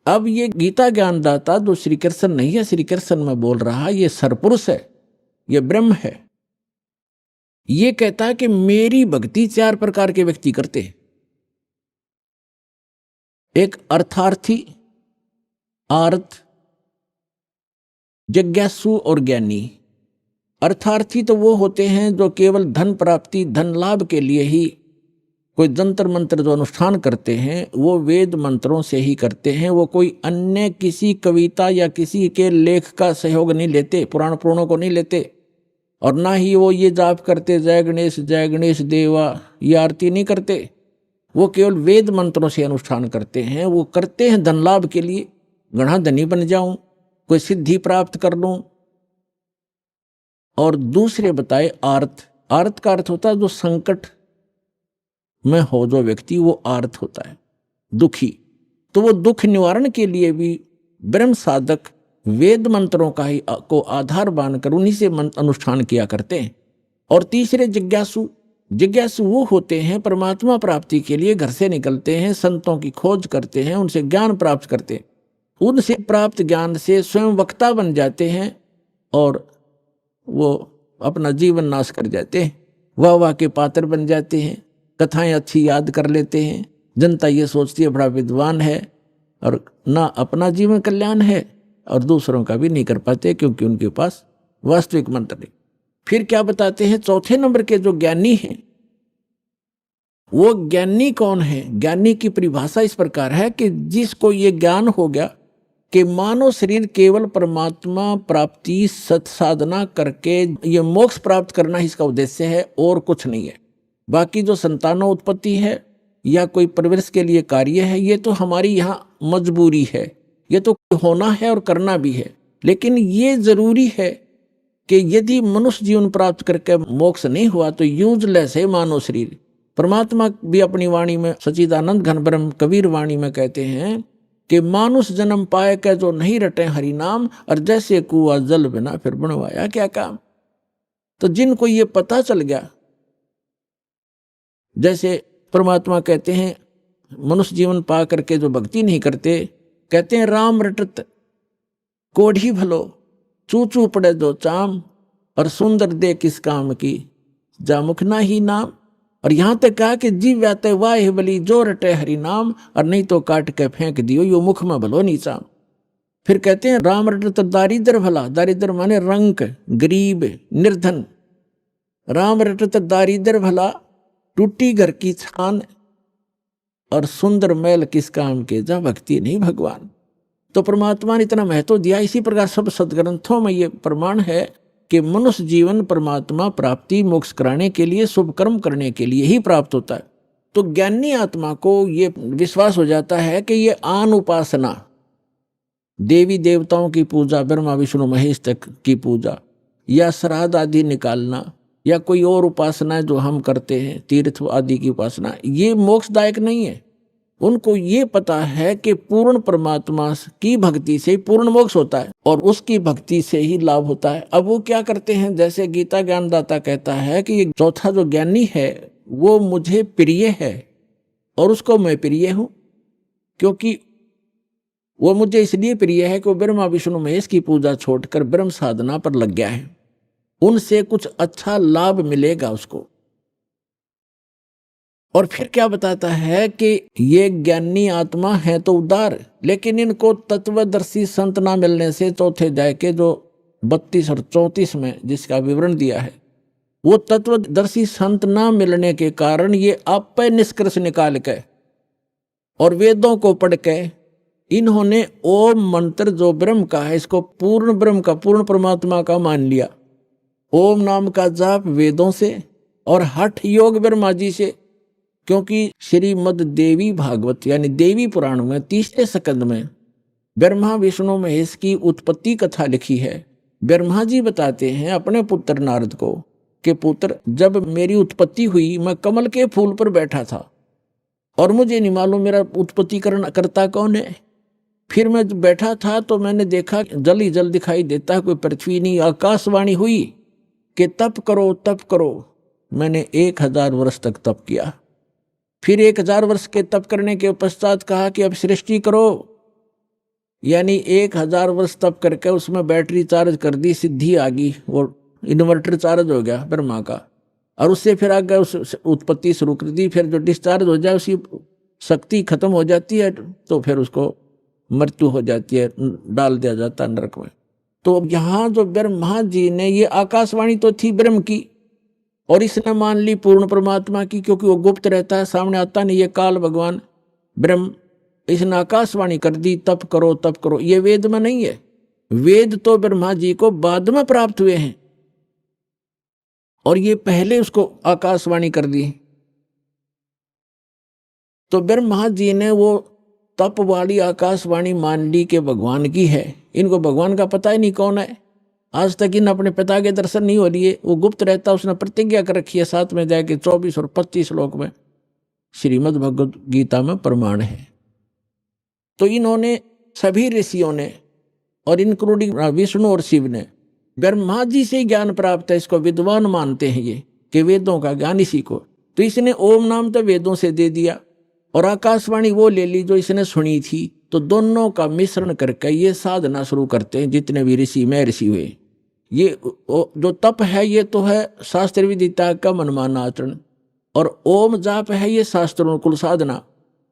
अब ये गीता ज्ञानदाता जो श्री कृष्ण नहीं है, श्री कृष्ण में बोल रहा, ये सरपुरुष है, ये ब्रह्म है। ये कहता है कि मेरी भक्ति 4 प्रकार के व्यक्ति करते हैं। एक अर्थार्थी, आर्त, जिज्ञासु और ज्ञानी। अर्थार्थी तो वो होते हैं जो केवल धन प्राप्ति, धन लाभ के लिए ही कोई जंतर मंत्र जो अनुष्ठान करते हैं, वो वेद मंत्रों से ही करते हैं। वो कोई अन्य किसी कविता या किसी के लेख का सहयोग नहीं लेते, पुराण पुराणों को नहीं लेते, और ना ही वो ये जाप करते जय गणेश देवा, ये आरती नहीं करते। वो केवल वेद मंत्रों से अनुष्ठान करते हैं। वो करते हैं धन लाभ के लिए, घना धनी बन जाऊं, कोई सिद्धि प्राप्त कर लूं। और दूसरे बताए आर्त। आर्त का अर्थ होता है जो संकट में हो जो व्यक्ति, वो आर्त होता है, दुखी। तो वो दुख निवारण के लिए भी ब्रह्म साधक वेद मंत्रों का ही को आधार मानकर उन्हीं से अनुष्ठान किया करते हैं। और तीसरे जिज्ञासु। जिज्ञासु वो होते हैं परमात्मा प्राप्ति के लिए घर से निकलते हैं, संतों की खोज करते हैं, उनसे ज्ञान प्राप्त करते हैं, उनसे प्राप्त ज्ञान से स्वयं वक्ता बन जाते हैं और वो अपना जीवन नाश कर जाते हैं, वाह के पात्र बन जाते हैं, कथाएं अच्छी याद कर लेते हैं। जनता ये सोचती है बड़ा विद्वान है और ना अपना जीवन कल्याण है और दूसरों का भी नहीं कर पाते, क्योंकि उनके पास वास्तविक मंत्र नहीं। फिर क्या बताते हैं, चौथे नंबर के जो ज्ञानी हैं, वो ज्ञानी कौन है? ज्ञानी की परिभाषा इस प्रकार है कि जिसको ये ज्ञान हो गया कि मानव शरीर केवल परमात्मा प्राप्ति सत साधना करके ये मोक्ष प्राप्त करना इसका उद्देश्य है और कुछ नहीं है। बाकी जो संतानों उत्पत्ति है या कोई परवरिश के लिए कार्य है, ये तो हमारी यहाँ मजबूरी है, ये तो होना है और करना भी है। लेकिन ये जरूरी है कि यदि मनुष्य जीवन प्राप्त करके मोक्ष नहीं हुआ तो यूजलेस है मानव शरीर। परमात्मा भी अपनी वाणी में सच्चिदानंद घन ब्रह्म कबीर वाणी में कहते हैं कि मानुष जन्म पाए के जो नहीं रटे हरि नाम, और जैसे कुआ जल बिना फिर बनवाया क्या काम। तो जिनको ये पता चल गया, जैसे परमात्मा कहते हैं मनुष्य जीवन पा करके जो भक्ति नहीं करते, कहते हैं राम रटत कोढ़ी भलो, चू चू पड़े दो चाम, और सुंदर दे किस काम की जा मुख ना ही नाम। और यहां तक कहा कि जीव व्याते वाह बली जो रटे हरि नाम, और नहीं तो काट के फेंक दियो यो मुख में भलो नीचाम। फिर कहते हैं राम रटत दारिद्र भला, दारिद्र माने रंक, गरीब, निर्धन। राम रटत दारिद्र भला, टूटी घर की छान, और सुंदर मैल किस काम के जा भक्ति नहीं भगवान। तो परमात्मा ने इतना महत्व दिया। इसी प्रकार सब सदग्रंथों में ये प्रमाण है कि मनुष्य जीवन परमात्मा प्राप्ति मोक्ष कराने के लिए, शुभ कर्म करने के लिए ही प्राप्त होता है। तो ज्ञानी आत्मा को ये विश्वास हो जाता है कि ये आन उपासना, देवी देवताओं की पूजा, ब्रह्मा विष्णु महेश तक की पूजा, या श्राद्ध आदि निकालना, या कोई और उपासना जो हम करते हैं, तीर्थ आदि की उपासना, ये मोक्षदायक नहीं है। उनको ये पता है कि पूर्ण परमात्मा की भक्ति से पूर्ण मोक्ष होता है और उसकी भक्ति से ही लाभ होता है। अब वो क्या करते हैं, जैसे गीता ज्ञानदाता कहता है कि ये चौथा जो ज्ञानी है वो मुझे प्रिय है और उसको मैं प्रिय हूं, क्योंकि वो मुझे इसलिए प्रिय है कि वो ब्रह्मा विष्णु महेश की पूजा छोड़कर ब्रह्म साधना पर लग गया है, उनसे कुछ अच्छा लाभ मिलेगा उसको। और फिर क्या बताता है कि ये ज्ञानी आत्मा है तो उदार, लेकिन इनको तत्वदर्शी संत ना मिलने से चौथे अध्याय के जो 32 और 34 में जिसका विवरण दिया है, वो तत्वदर्शी संत ना मिलने के कारण ये आप पे निष्कर्ष निकाल के और वेदों को पढ़ के इन्होंने ओम मंत्र जो ब्रह्म का है इसको पूर्ण ब्रह्म का, पूर्ण परमात्मा का मान लिया। ओम नाम का जाप वेदों से और हठ योग ब्रह्मा जी से, क्योंकि श्रीमद देवी भागवत यानी देवी पुराण में 3 स्कंद में ब्रह्मा विष्णु महेश की उत्पत्ति कथा लिखी है। ब्रह्मा जी बताते हैं अपने पुत्र नारद को कि पुत्र, जब मेरी उत्पत्ति हुई मैं कमल के फूल पर बैठा था और मुझे नहीं मालूम मेरा उत्पत्ति करता कौन है। फिर मैं बैठा था तो मैंने देखा जल ही जल दिखाई देता है, कोई पृथ्वी नहीं। आकाशवाणी हुई कि तप करो तप करो। मैंने 1000 वर्ष तक तप किया। फिर 1000 वर्ष के तप करने के पश्चात कहा कि अब सृष्टि करो, यानी 1000 वर्ष तप करके उसमें बैटरी चार्ज कर दी, सिद्धि आ गई, वो इन्वर्टर चार्ज हो गया ब्रह्मा का, और उससे फिर आगे उस उत्पत्ति शुरू कर दी। फिर जो डिस्चार्ज हो जाए उसकी शक्ति खत्म हो जाती है तो फिर उसको मृत्यु हो जाती है, डाल दिया जाता है नरक में। तो यहाँ जो ब्रह्मा जी ने, ये आकाशवाणी तो थी ब्रह्म की और इसने मान ली पूर्ण परमात्मा की, क्योंकि वो गुप्त रहता है, सामने आता नहीं, ये काल भगवान ब्रह्म, इसने आकाशवाणी कर दी तप करो तप करो। ये वेद में नहीं है, वेद तो ब्रह्मा जी को बाद में प्राप्त हुए हैं और ये पहले उसको आकाशवाणी कर दी। तो ब्रह्मा जी ने वो तप वाली आकाशवाणी मान ली कि भगवान की है। इनको भगवान का पता ही नहीं कौन है, आज तक इन अपने पिता के दर्शन नहीं हो लिए, वो गुप्त रहता। उसने प्रतिज्ञा कर रखी है, साथ में जाके 24 और 25 श्लोक में श्रीमद् भगवद गीता में प्रमाण है। तो इन्होंने सभी ऋषियों ने और इंक्लूडिंग विष्णु और शिव ने ब्रह्मा जी से ज्ञान प्राप्त है, इसको विद्वान मानते हैं ये कि वेदों का ज्ञान इसी को। तो इसने ओम नाम तो वेदों से दे दिया और आकाशवाणी वो ले ली जो इसने सुनी थी। तो दोनों का मिश्रण करके ये साधना शुरू करते हैं। जितने भी ऋषि महर्षि हुए, ये जो तप है ये तो है शास्त्र विधि त्याग का मनमाना आचरण, और ओम जाप है ये शास्त्रानुकूल साधना।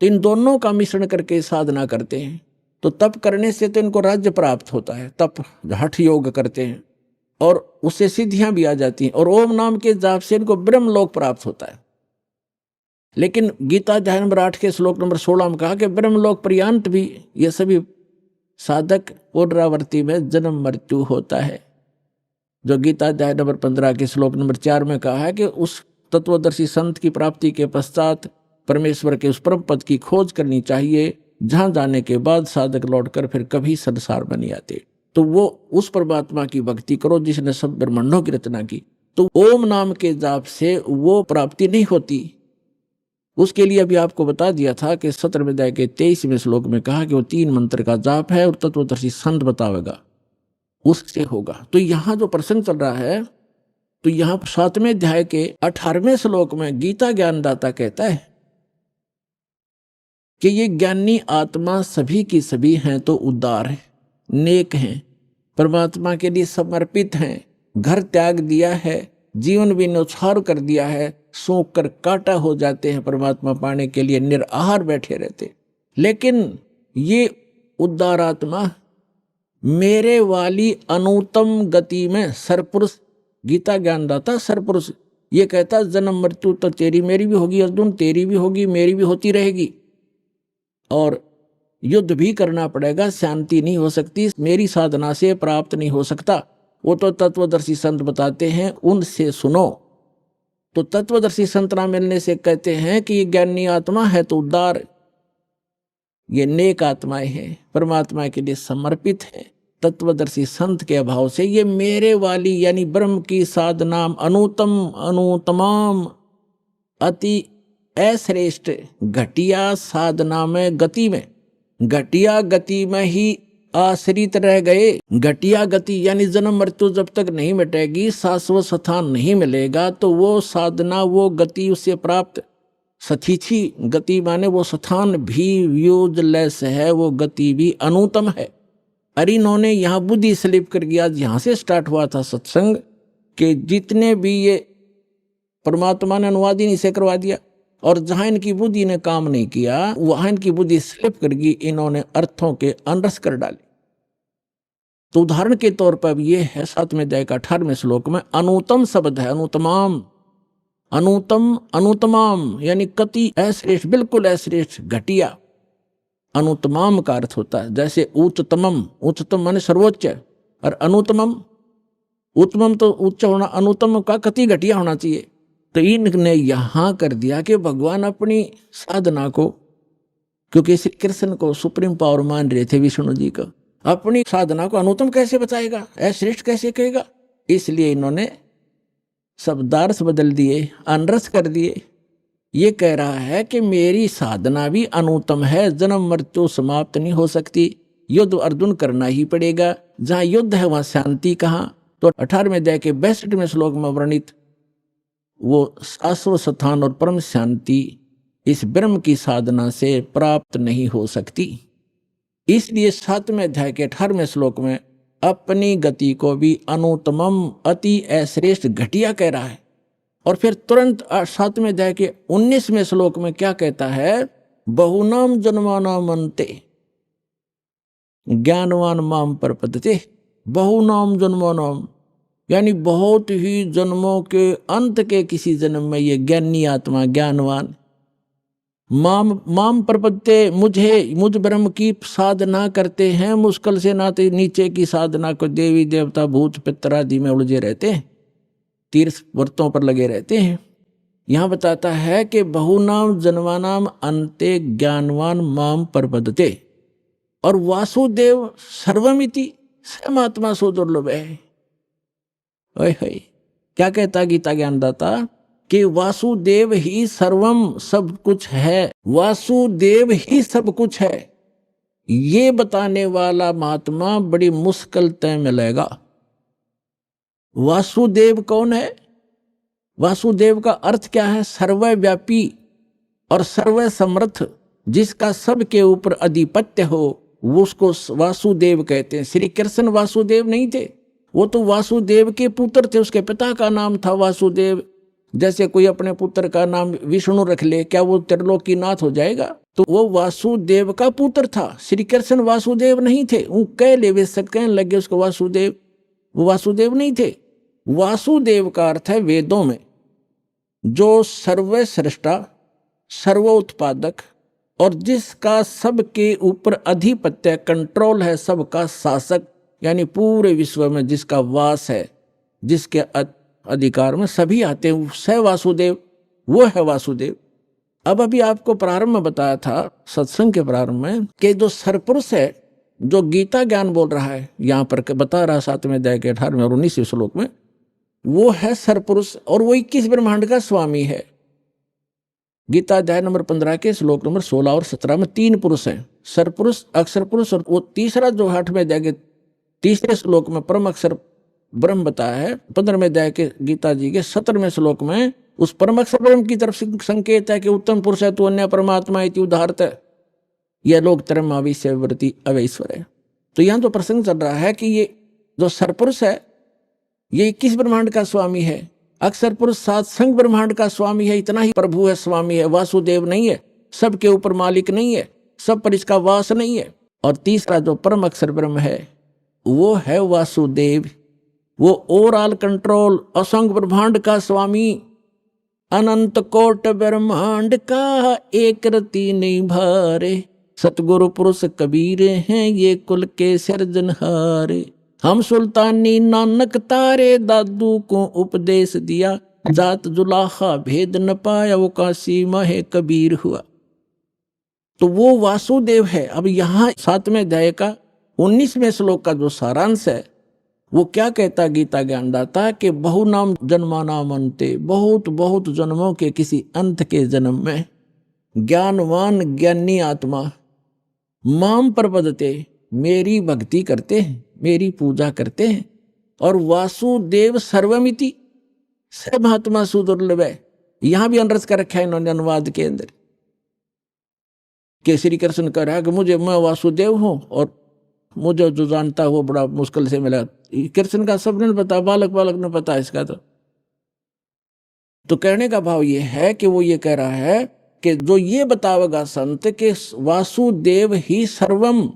तो इन दोनों का मिश्रण करके साधना करते हैं। तो तप करने से तो इनको राज्य प्राप्त होता है, तप हठ योग करते हैं और उससे सिद्धियां भी आ जाती हैं। और ओम नाम के जाप से इनको ब्रह्मलोक प्राप्त होता है। लेकिन गीता अध्याय नंबर 8 के श्लोक नंबर 16 में कहा कि ब्रह्मलोक पर्यंत भी ये सभी साधक पुनरावृत्ति में जन्म मृत्यु होता है। जो गीता अध्याय नंबर 15 के श्लोक नंबर 4 में कहा है कि उस तत्वदर्शी संत की प्राप्ति के पश्चात परमेश्वर के उस परम पद की खोज करनी चाहिए, जहां जाने के बाद साधक लौटकर फिर कभी संसार में नहीं आते। तो वो उस परमात्मा की भक्ति करो जिसने सब ब्रह्मांडों की रचना की। तो ओम नाम के जाप से वो प्राप्ति नहीं होती। उसके लिए अभी आपको बता दिया था कि 17वें अध्याय के 23वें श्लोक में कहा कि वो 3 मंत्र का जाप है और तत्वदर्शी संत बतावेगा, उससे होगा। तो यहाँ जो प्रसंग चल रहा है, तो यहाँ 7वें अध्याय के 18वें श्लोक में गीता ज्ञानदाता कहता है कि ये ज्ञानी आत्मा सभी की सभी हैं तो उदार है, नेक हैं, परमात्मा के लिए समर्पित हैं, घर त्याग दिया है, जीवन भी न्यौछावर कर दिया है, सूख कर काटा हो जाते हैं, परमात्मा पाने के लिए निराहार बैठे रहते। लेकिन ये उदार आत्मा मेरे वाली अनुत्तम गति में सरपुरुष, गीता ज्ञानदाता सरपुरुष ये कहता जन्म मृत्यु तो तेरी मेरी भी होगी अर्जुन, तेरी भी होगी मेरी भी होती रहेगी, और युद्ध भी करना पड़ेगा, शांति नहीं हो सकती, मेरी साधना से प्राप्त नहीं हो सकता। वो तो तत्वदर्शी संत बताते हैं, उनसे सुनो। तो तत्वदर्शी संत ना मिलने से कहते हैं कि ये ज्ञानी आत्मा है तो उदार, ये नेक आत्माएं हैं, परमात्मा के लिए समर्पित है। तत्वदर्शी संत के अभाव से ये मेरे वाली यानी ब्रह्म की साधना अनुतम अनुतमाम अति अश्रेष्ठ घटिया साधना में गति में, घटिया गति में ही आश्रित रह गए। घटिया गति यानी जन्म मृत्यु जब तक नहीं मिटेगी, शाश्वत स्थान नहीं मिलेगा, तो वो साधना वो गति उससे प्राप्त सथीथी गति माने वो स्थान भी यूजलेस है, वो गति भी अनुतम है। अरे इन्होंने यहाँ बुद्धि स्लिप कर गया। यहाँ से स्टार्ट हुआ था सत्संग कि जितने भी ये परमात्मा ने अनुवाद ही नहीं से करवा दिया, और जहां इनकी बुद्धि ने काम नहीं किया वहां इनकी बुद्धि स्लिप कर गई, इन्होंने अर्थों के अनरस कर डाले। तो उदाहरण के तौर पर ये है 7वें अध्याय का 18वें श्लोक में अनुतम शब्द है, अनुतमाम, अनुतम अनुतमाम यानी कति अश्रेष्ठ, बिल्कुल अश्रेष्ठ, घटिया। अनुतमाम का अर्थ होता है जैसे उच्चतमम, उच्चतम माने सर्वोच्च, और अनुतमम, उत्तमम तो उच्च होना, अनुतम का कति घटिया होना चाहिए। तो इनने यहां कर दिया कि भगवान अपनी साधना को, क्योंकि श्री कृष्ण को सुप्रीम पावर मान रहे थे विष्णु जी को, अपनी साधना को अनुतम कैसे बताएगा, अश्रेष्ठ कैसे कहेगा। इसलिए इन्होंने शब्दार्थ बदल दिए, अनरस कर दिए। ये कह रहा है कि मेरी साधना भी अनुतम है, जन्म मृत्यु समाप्त नहीं हो सकती, युद्ध अर्जुन करना ही पड़ेगा। जहां युद्ध है वहां शांति कहाँ। तो 18वें अध्याय के 62वें श्लोक में वर्णित वो शाश्वत स्थान और परम शांति इस ब्रह्म की साधना से प्राप्त नहीं हो सकती। इसलिए 7वें अध्याय के 18वें श्लोक में अपनी गति को भी अनुतमम अति अश्रेष्ठ घटिया कह रहा है। और फिर तुरंत 7वें अध्याय के 19वें श्लोक में क्या कहता है, बहुनाम जन्मानाम अन्ते ज्ञानवान माम प्रपद्यते। बहुनाम जन्मानाम यानी बहुत ही जन्मों के अंत के किसी जन्म में ये ज्ञानी आत्मा ज्ञानवान माम प्रपद्यते, मुझ ब्रह्म की साधना करते हैं, मुश्किल से नाते नीचे की साधना को देवी देवता भूत पितर आदि में उलझे रहते हैं, तीर्थ व्रतों पर लगे रहते हैं। यहाँ बताता है कि बहुनाम जन्मानाम अन्ते ज्ञानवान माम प्रपद्यते, और वासुदेव सर्वमिति समात्मा सो दुर्लभ है। क्या कहता गीता ज्ञानदाता कि वासुदेव ही सर्वम सब कुछ है, वासुदेव ही सब कुछ है। ये बताने वाला महात्मा बड़ी मुश्किल तय मिलेगा। वासुदेव कौन है? वासुदेव का अर्थ क्या है? सर्वव्यापी और सर्व समर्थ, जिसका सबके ऊपर अधिपत्य हो, वो उसको वासुदेव कहते हैं। श्री कृष्ण वासुदेव नहीं थे, वो तो वासुदेव के पुत्र थे, उसके पिता का नाम था वासुदेव। जैसे कोई अपने पुत्र का नाम विष्णु रख ले, क्या वो त्रिलोकीनाथ हो जाएगा? तो वो वासुदेव का पुत्र था। श्री कृष्ण वासुदेव नहीं थे। वो कह ले, वे सब कहने लगे उसको वासुदेव, वो वासुदेव नहीं थे। वासुदेव का अर्थ है वेदों में जो सर्वश्रेष्ठा, सर्वोत्पादक और जिसका सबके ऊपर अधिपत्य, कंट्रोल है, सबका शासक, यानी पूरे विश्व में जिसका वास है, जिसके अधिकार में सभी आते हैं, स वासुदेव, वो है वासुदेव। अब अभी आपको प्रारंभ में बताया था, सत्संग के प्रारंभ में, कि जो सरपुरुष है, जो गीता ज्ञान बोल रहा है, यहाँ पर बता रहा 7वें अध्याय के 18वें और 19वें श्लोक में, वो है सरपुरुष और वो 21 ब्रह्मांड का स्वामी है। गीता अध्याय नंबर 15 के श्लोक नंबर 16 और 17 में 3 पुरुष हैं, सरपुरुष, अक्षर पुरुष, और वो तीसरा जो 8वें अध्याय के 3रे श्लोक में परम अक्षर ब्रह्म बताया है। 15वें अध्याय के गीता जी के 17वें श्लोक में उस परम अक्षर ब्रह्म की तरफ संकेत है कि उत्तम पुरुष है तो अन्य परमात्मा इति उदाहरत, यह लोग तरम आविष्यवर्ती अवैश्वर है। तो यहाँ तो प्रसंग चल रहा है कि ये जो सरपुरुष है ये 21 ब्रह्मांड का स्वामी है, अक्षर पुरुष 7 संग ब्रह्मांड का स्वामी है, इतना ही प्रभु है, स्वामी है, वासुदेव नहीं है, सबके ऊपर मालिक नहीं है, सब पर इसका वास नहीं है। और तीसरा जो परम अक्षर ब्रह्म है वो है वासुदेव, वो ओवरऑल कंट्रोल, असंग ब्रह्मांड का स्वामी, अनंत कोट ब्रह्मांड का एक रति नहीं भारे, सतगुरु पुरुष कबीर हैं ये कुल के सिरजनहारे। हम सुल्तानी नानक तारे, दादू को उपदेश दिया, जात जुलाहा भेद न पाया, वो काशी माहे कबीर हुआ। तो वो वासुदेव है। अब यहाँ 7वें अध्याय का 19वें श्लोक का जो सारांश है वो क्या कहता गीता ज्ञानदाता, कि बहु नाम जन्मानाम अन्ते, बहुत बहुत जन्मों के किसी अंत के जन्म में ज्ञानवान ज्ञानी आत्मा माम प्रपदते, मेरी भक्ति करते हैं, मेरी पूजा करते हैं। और वासुदेव सर्वमिति, सर्वमात्मा सुदुर्लभ है। यहां भी अनरस कर रखा है इन्होंने अनुवाद के अंदर, कि श्री कृष्ण कह रहा है कि मैं वासुदेव हूं और मुझे जो जानता है वो बड़ा मुश्किल से मिला। कृष्ण का सबने पता, बालक बालक ने पता इसका। तो कहने का भाव ये है कि वो ये कह रहा है कि जो ये बतावेगा संत के वासुदेव ही सर्वम,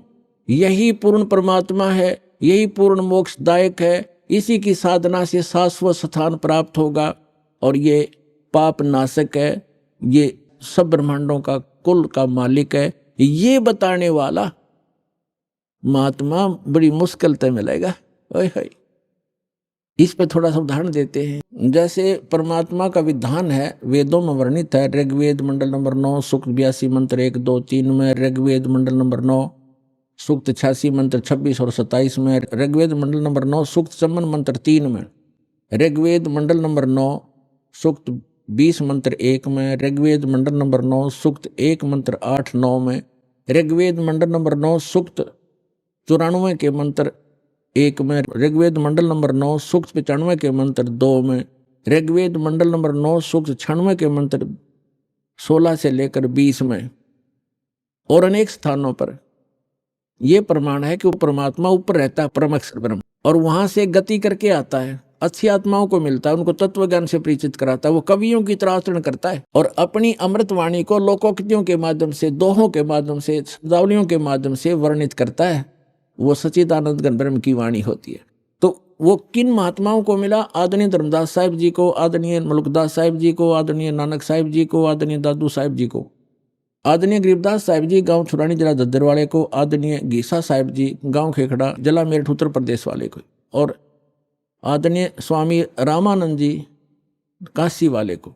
यही पूर्ण परमात्मा है, यही पूर्ण मोक्षदायक है, इसी की साधना से शाश्वत स्थान प्राप्त होगा और ये पाप नाशक है, ये सब ब्रह्मांडों का कुल का मालिक है, ये बताने वाला महात्मा बड़ी मुश्किल से मिलेगा। इस पे थोड़ा सा उदाहरण देते हैं। जैसे परमात्मा का विधान है, वेदों में वर्णित है। ऋग्वेद मंडल नंबर 9 सूक्त 82 मंत्र 1, 2, 3 में, ऋग्वेद मंडल नंबर 9 सूक्त 86 मंत्र 26 और 27 में, ऋग्वेद मंडल नंबर 9 सूक्त 54 मंत्र 3 में, ऋग्वेद मंडल नंबर 9 सूक्त 20 मंत्र 1 में, ऋग्वेद मंडल नंबर 9 सूक्त 1 मंत्र 8-9 में, ऋग्वेद मंडल नंबर 9 सूक्त 94 के मंत्र 1 में, ऋग्वेद मंडल नंबर 9 सूक्त 95 के मंत्र 2 में, ऋग्वेद मंडल नंबर 9 सूक्त 96 के मंत्र 16 से लेकर 20 में, और अनेक स्थानों पर यह प्रमाण है कि वो परमात्मा ऊपर रहता है, परम अक्षर ब्रह्म, और वहां से गति करके आता है, अच्छी आत्माओं को मिलता है, उनको तत्व ज्ञान से परिचित कराता है, वो कवियों की तरह आचरण करता है और अपनी अमृतवाणी को लोकोक्तियों के माध्यम से, दोहों के माध्यम से, शब्दावलियों के माध्यम से वर्णित करता है। वो सच्चिदानंद घन ब्रह्म की वाणी होती है। तो वो किन महात्माओं को मिला? आदरणीय धर्मदास साहिब जी को, आदरणीय मलुकदास साहिब जी को, आदरणीय नानक साहिब जी को, आदरणीय दादू साहिब जी को, आदरणीय गरीबदास साहिब जी गांव छुरानी जिला दद्दर वाले को, आदरणीय गीसा साहिब जी गांव खेखड़ा जिला मेरठ उत्तर प्रदेश वाले को, और आदरणीय स्वामी रामानंद जी काशी वाले को।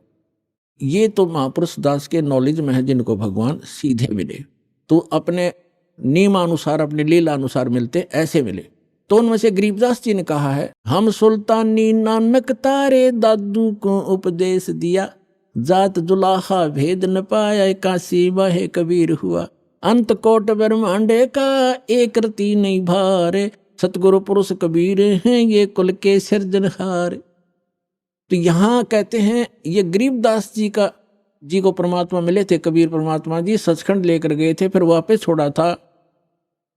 ये तो महापुरुष दास के नॉलेज में है, जिनको भगवान सीधे मिले, तो अपने नियमानुसार, अपने लीला अनुसार मिलते, ऐसे मिले। तो उनमें से गरीबदास जी ने कहा है, हम सुल्तानी नानक तारे, दादू को उपदेश दिया, जात जुलाहा भेद न पाया, काशी माहे कबीर हुआ। अंत कोट ब्रह्मांडे का एक रति नहीं भार, सतगुरु पुरुष कबीर हैं ये कुल के सिरजनहार। तो यहाँ कहते हैं ये गरीबदास जी को परमात्मा मिले थे, कबीर परमात्मा जी सचखंड लेकर गए थे, फिर वापस छोड़ा था,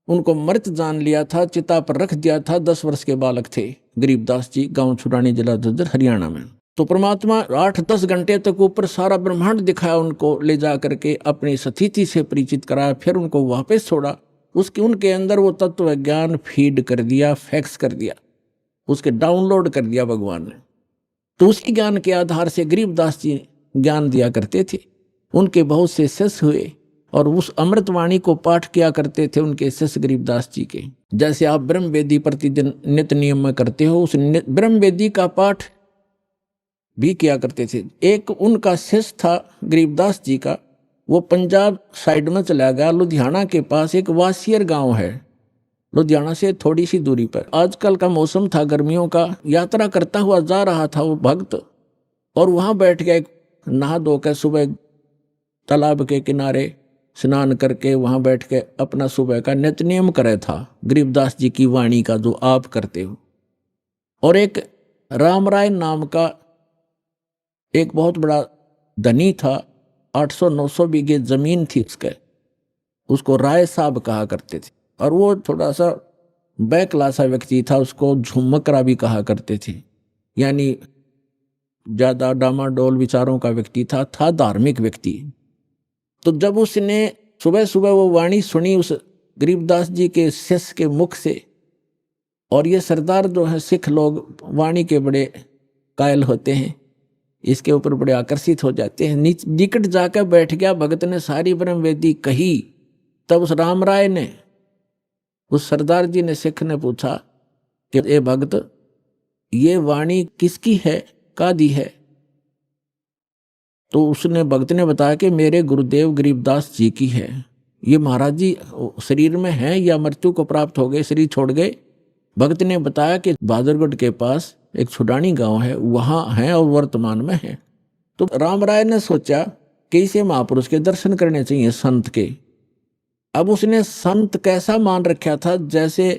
उनको मृत जान लिया था, चिता पर रख दिया था। 10 वर्ष के बालक थे गरीबदास जी, गांव छुड़ानी, जिला झज्जर, हरियाणा में। तो परमात्मा 8-10 घंटे तक ऊपर सारा ब्रह्मांड दिखाया उनको, ले जा करके अपनी स्थिति से परिचित कराया, फिर उनको वापस छोड़ा। उनके अंदर वो तत्व ज्ञान फीड कर दिया, फैक्स कर दिया, उसके डाउनलोड कर दिया भगवान ने। तो उसी ज्ञान के आधार से गरीबदास जी ज्ञान दिया करते थे। उनके बहुत से शिष्य हुए और उस अमृतवाणी को पाठ किया करते थे उनके शिष्य गरीबदास जी के। जैसे आप ब्रह्म वेदी प्रतिदिन नित्य नियम में करते हो, उस ब्रह्म वेदी का पाठ भी किया करते थे। एक उनका शिष्य था गरीबदास जी का, वो पंजाब साइड में चला गया, लुधियाना के पास एक वासियर गांव है, लुधियाना से थोड़ी सी दूरी पर। आजकल का मौसम था गर्मियों का, यात्रा करता हुआ जा रहा था वो भक्त, और वहां बैठ गया, नहा धोकर सुबह तालाब के किनारे स्नान करके वहां बैठ के अपना सुबह का नित्य नियम करे था, गरीबदास जी की वाणी का जो आप करते हो। और एक रामराय नाम का एक बहुत बड़ा धनी था, 800-900 बीघे जमीन थी उसको राय साहब कहा करते थे, और वो थोड़ा सा बैकलासा व्यक्ति था, उसको झुमकरा भी कहा करते थे, यानी ज्यादा डामाडोल विचारों का व्यक्ति था धार्मिक व्यक्ति। तो जब उसने सुबह सुबह वो वाणी सुनी उस गरीबदास जी के शिष्य के मुख से, और ये सरदार जो है सिख लोग वाणी के बड़े कायल होते हैं, इसके ऊपर बड़े आकर्षित हो जाते हैं, निकट जाकर बैठ गया। भगत ने सारी ब्रह्म वेदी कही। तब उस रामराय ने, उस सरदार जी ने, सिख ने पूछा कि ए भगत, ये वाणी किसकी है, कादी है? तो उसने, भक्त ने बताया कि मेरे गुरुदेव गरीबदास जी की है। ये महाराज जी शरीर में हैं या मृत्यु को प्राप्त हो गए, शरीर छोड़ गए? भक्त ने बताया कि बहादुरगढ़ के पास एक छुडानी गांव है, वहां है और वर्तमान में है। तो रामराय ने सोचा कि इसे महापुरुष के दर्शन करने चाहिए, संत के। अब उसने संत कैसा मान रखा था, जैसे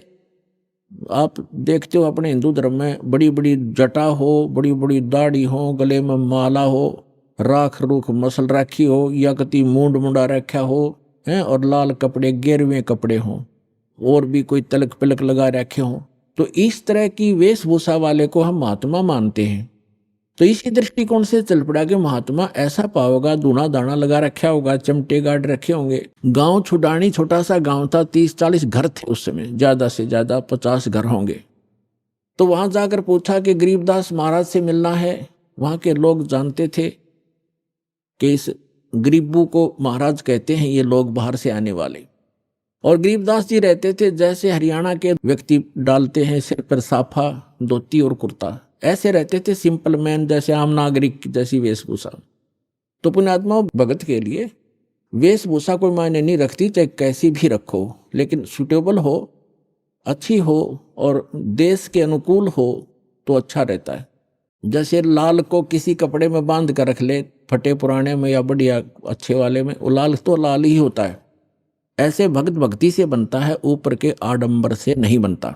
आप देखते हो अपने हिंदू धर्म में बड़ी बड़ी जटा हो, बड़ी बड़ी दाढ़ी हो, गले में माला हो, राख रूख मसल रखी हो, या कति मूंड मुंडा रखा हो हैं, और लाल कपड़े, गेरवे कपड़े हों, और भी कोई तलक पिलक लगा रखे हों। तो इस तरह की वेशभूषा वाले को हम महात्मा मानते हैं। तो इसी दृष्टिकोण से चल पड़ा कि महात्मा ऐसा पाओगा, दूना दाना लगा रखा होगा, चमटे गाड़ रखे होंगे। गांव छुडानी छोटा सा गांव था, 30-40 घर थे उस समय, ज्यादा से ज्यादा 50 घर होंगे। तो वहां जाकर पूछा कि गरीबदास महाराज से मिलना है। वहां के लोग जानते थे कि इस गरीबू को महाराज कहते हैं, ये लोग बाहर से आने वाले। और गरीबदास जी रहते थे जैसे हरियाणा के व्यक्ति डालते हैं, सिर पर साफा, धोती और कुर्ता, ऐसे रहते थे, सिंपल मैन, जैसे आम नागरिक जैसी वेशभूषा। तो पुण्यात्मा भगत के लिए वेशभूषा कोई मायने नहीं रखती, चाहे कैसी भी रखो, लेकिन सुटेबल हो, अच्छी हो और देश के अनुकूल हो तो अच्छा रहता है। जैसे लाल को किसी कपड़े में बांध कर रख ले, फटे पुराने में या बढ़िया अच्छे वाले में, वो लाल तो लाल ही होता है। ऐसे भक्त भक्ति से बनता है, ऊपर के आडंबर से नहीं बनता।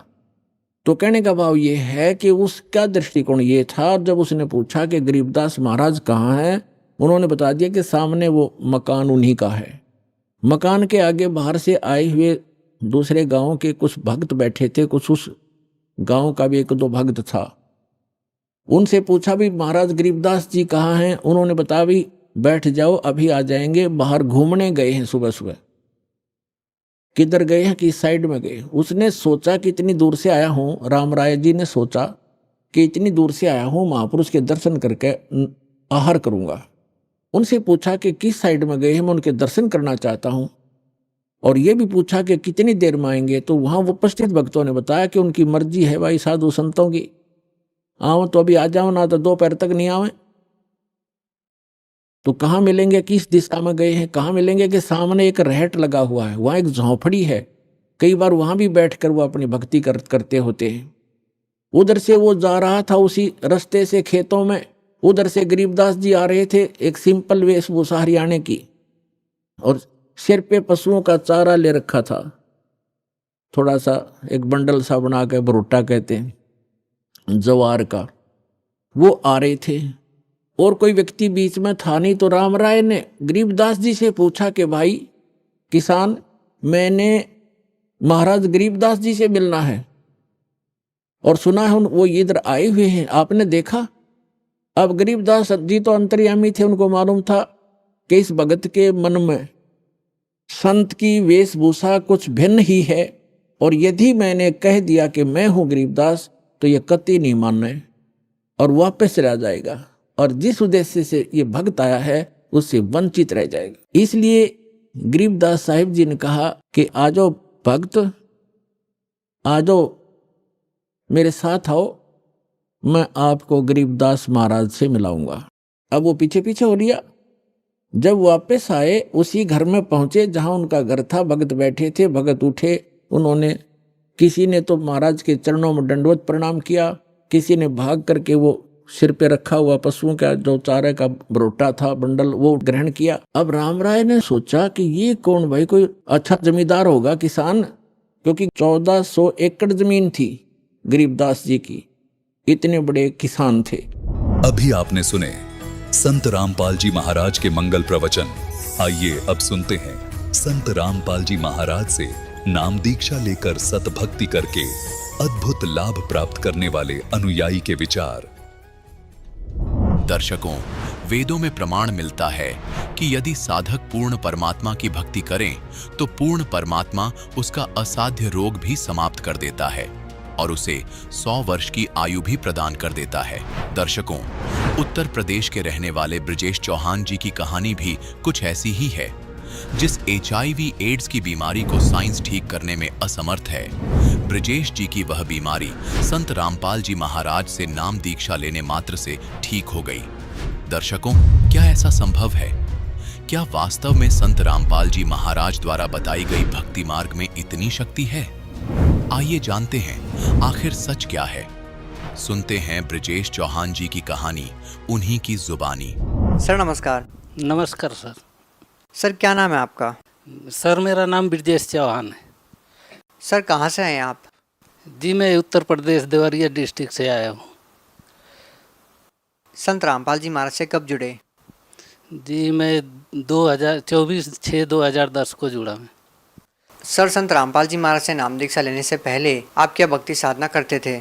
तो कहने का भाव ये है कि उसका दृष्टिकोण ये था। जब उसने पूछा कि गरीबदास महाराज कहाँ हैं, उन्होंने बता दिया कि सामने वो मकान उन्हीं का है। मकान के आगे बाहर से आए हुए दूसरे गांव के कुछ भक्त बैठे थे, कुछ उस गांव का भी 1-2 भक्त था। उनसे पूछा भी महाराज गरीबदास जी कहाँ हैं? उन्होंने बताया भी बैठ जाओ, अभी आ जाएंगे, बाहर घूमने गए हैं सुबह सुबह। किधर गए हैं, किस साइड में गए? उसने सोचा कि इतनी दूर से आया हूं, रामराय जी ने सोचा कि इतनी दूर से आया हूं, महापुरुष के दर्शन करके आहार करूंगा। उनसे पूछा कि किस साइड में गए हैं, मैं उनके दर्शन करना चाहता हूं। और ये भी पूछा कि कितनी देर में आएंगे। तो वहां उपस्थित भक्तों ने बताया कि उनकी मर्जी है भाई, साधु संतों की, आओ तो अभी आ जाओ, ना तो दोपहर तक नहीं आवे। तो कहाँ मिलेंगे, किस दिशा में गए हैं, कहाँ मिलेंगे? कि सामने एक रहट लगा हुआ है, वहाँ एक झोंपड़ी है, कई बार वहाँ भी बैठकर वो अपनी भक्ति करते होते हैं। उधर से वो जा रहा था, उसी रास्ते से खेतों में, उधर से गरीबदास जी आ रहे थे, एक सिंपल वेशभूषा हरियाणे की, और सिर पे पशुओं का चारा ले रखा था, थोड़ा सा एक बंडल सा बना के, भरोटा कहते हैं जवार का, वो आ रहे थे। और कोई व्यक्ति बीच में था नहीं, तो राम राय ने गरीबदास जी से पूछा कि भाई किसान, मैंने महाराज गरीबदास जी से मिलना है और सुना है वो इधर आए हुए हैं, आपने देखा? अब गरीबदास जी तो अंतर्यामी थे, उनको मालूम था कि इस भगत के मन में संत की वेशभूषा कुछ भिन्न ही है, और यदि मैंने कह दिया कि मैं हूं गरीबदास तो ये कतई नहीं मानना और वापस रह जाएगा, और जिस उद्देश्य से ये भक्त आया है उससे वंचित रह जाएगा। इसलिए गरीबदास साहिब जी ने कहा कि आ जाओ भक्त, आ जाओ मेरे साथ आओ, मैं आपको गरीबदास महाराज से मिलाऊंगा। अब वो पीछे पीछे हो लिया। जब वापस आए उसी घर में पहुंचे जहां उनका घर था, भगत बैठे थे। भगत उठे, उन्होंने, किसी ने तो महाराज के चरणों में दंडवत प्रणाम किया, किसी ने भाग करके वो सिर पे रखा हुआ पशुओं का जो चारे का बरोटा था बंडल, वो ग्रहण किया। अब राम राय ने सोचा कि ये कौन भाई, कोई अच्छा जमींदार होगा, किसान, क्योंकि 1400 एकड़ जमीन थी गरीबदास जी की, इतने बड़े किसान थे। अभी आपने सुने संत रामपाल जी महाराज के मंगल प्रवचन। आइए अब सुनते हैं संत रामपाल जी महाराज से नाम दीक्षा लेकर सतभक्ति करके अद्भुत लाभ प्राप्त करने वाले अनुयायी के विचार। दर्शकों, वेदों में प्रमाण मिलता है कि यदि साधक पूर्ण परमात्मा की भक्ति करें तो पूर्ण परमात्मा उसका असाध्य रोग भी समाप्त कर देता है और उसे 100 वर्ष की आयु भी प्रदान कर देता है। दर्शकों, उत्तर प्रदेश के रहने वाले ब्रजेश चौहान जी की कहानी भी कुछ ऐसी ही है। जिस HIV एड्स की बीमारी को साइंस ठीक करने में असमर्थ है, ब्रजेश जी की वह बीमारी संत रामपाल जी महाराज से नाम दीक्षा लेने मात्र से ठीक हो गई। दर्शकों, क्या ऐसा संभव है? क्या वास्तव में संत रामपाल जी महाराज द्वारा बताई गई भक्ति मार्ग में इतनी शक्ति है? आइए जानते हैं आखिर सच क्या है। सुनते हैं ब्रजेश चौहान जी की कहानी उन्हीं की जुबानी। सर नमस्कार। नमस्कार सर। सर क्या नाम है आपका? सर मेरा नाम ब्रजेश चौहान है। सर कहाँ से आए आप? जी मैं उत्तर प्रदेश देवरिया डिस्ट्रिक्ट से आया हूँ। संत रामपाल जी महाराज से कब जुड़े? जी मैं 24/6/2010 को जुड़ा मैं। सर संत रामपाल जी महाराज से नाम दीक्षा लेने से पहले आप क्या भक्ति साधना करते थे?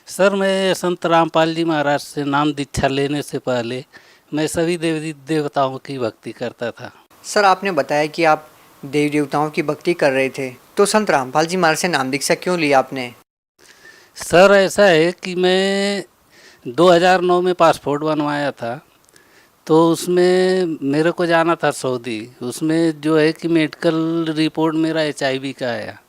सर मैं संत रामपाल जी महाराज से नाम दीक्षा लेने से पहले मैं सभी देवी देवताओं की भक्ति करता था। सर आपने बताया कि आप देवी देवताओं की भक्ति कर रहे थे, तो संत रामपाल जी महाराज से नाम दीक्षा क्यों ली आपने? सर ऐसा है कि मैं 2009 में पासपोर्ट बनवाया था, तो उसमें मेरे को जाना था सऊदी। उसमें जो है कि मेडिकल रिपोर्ट मेरा HIV का आया।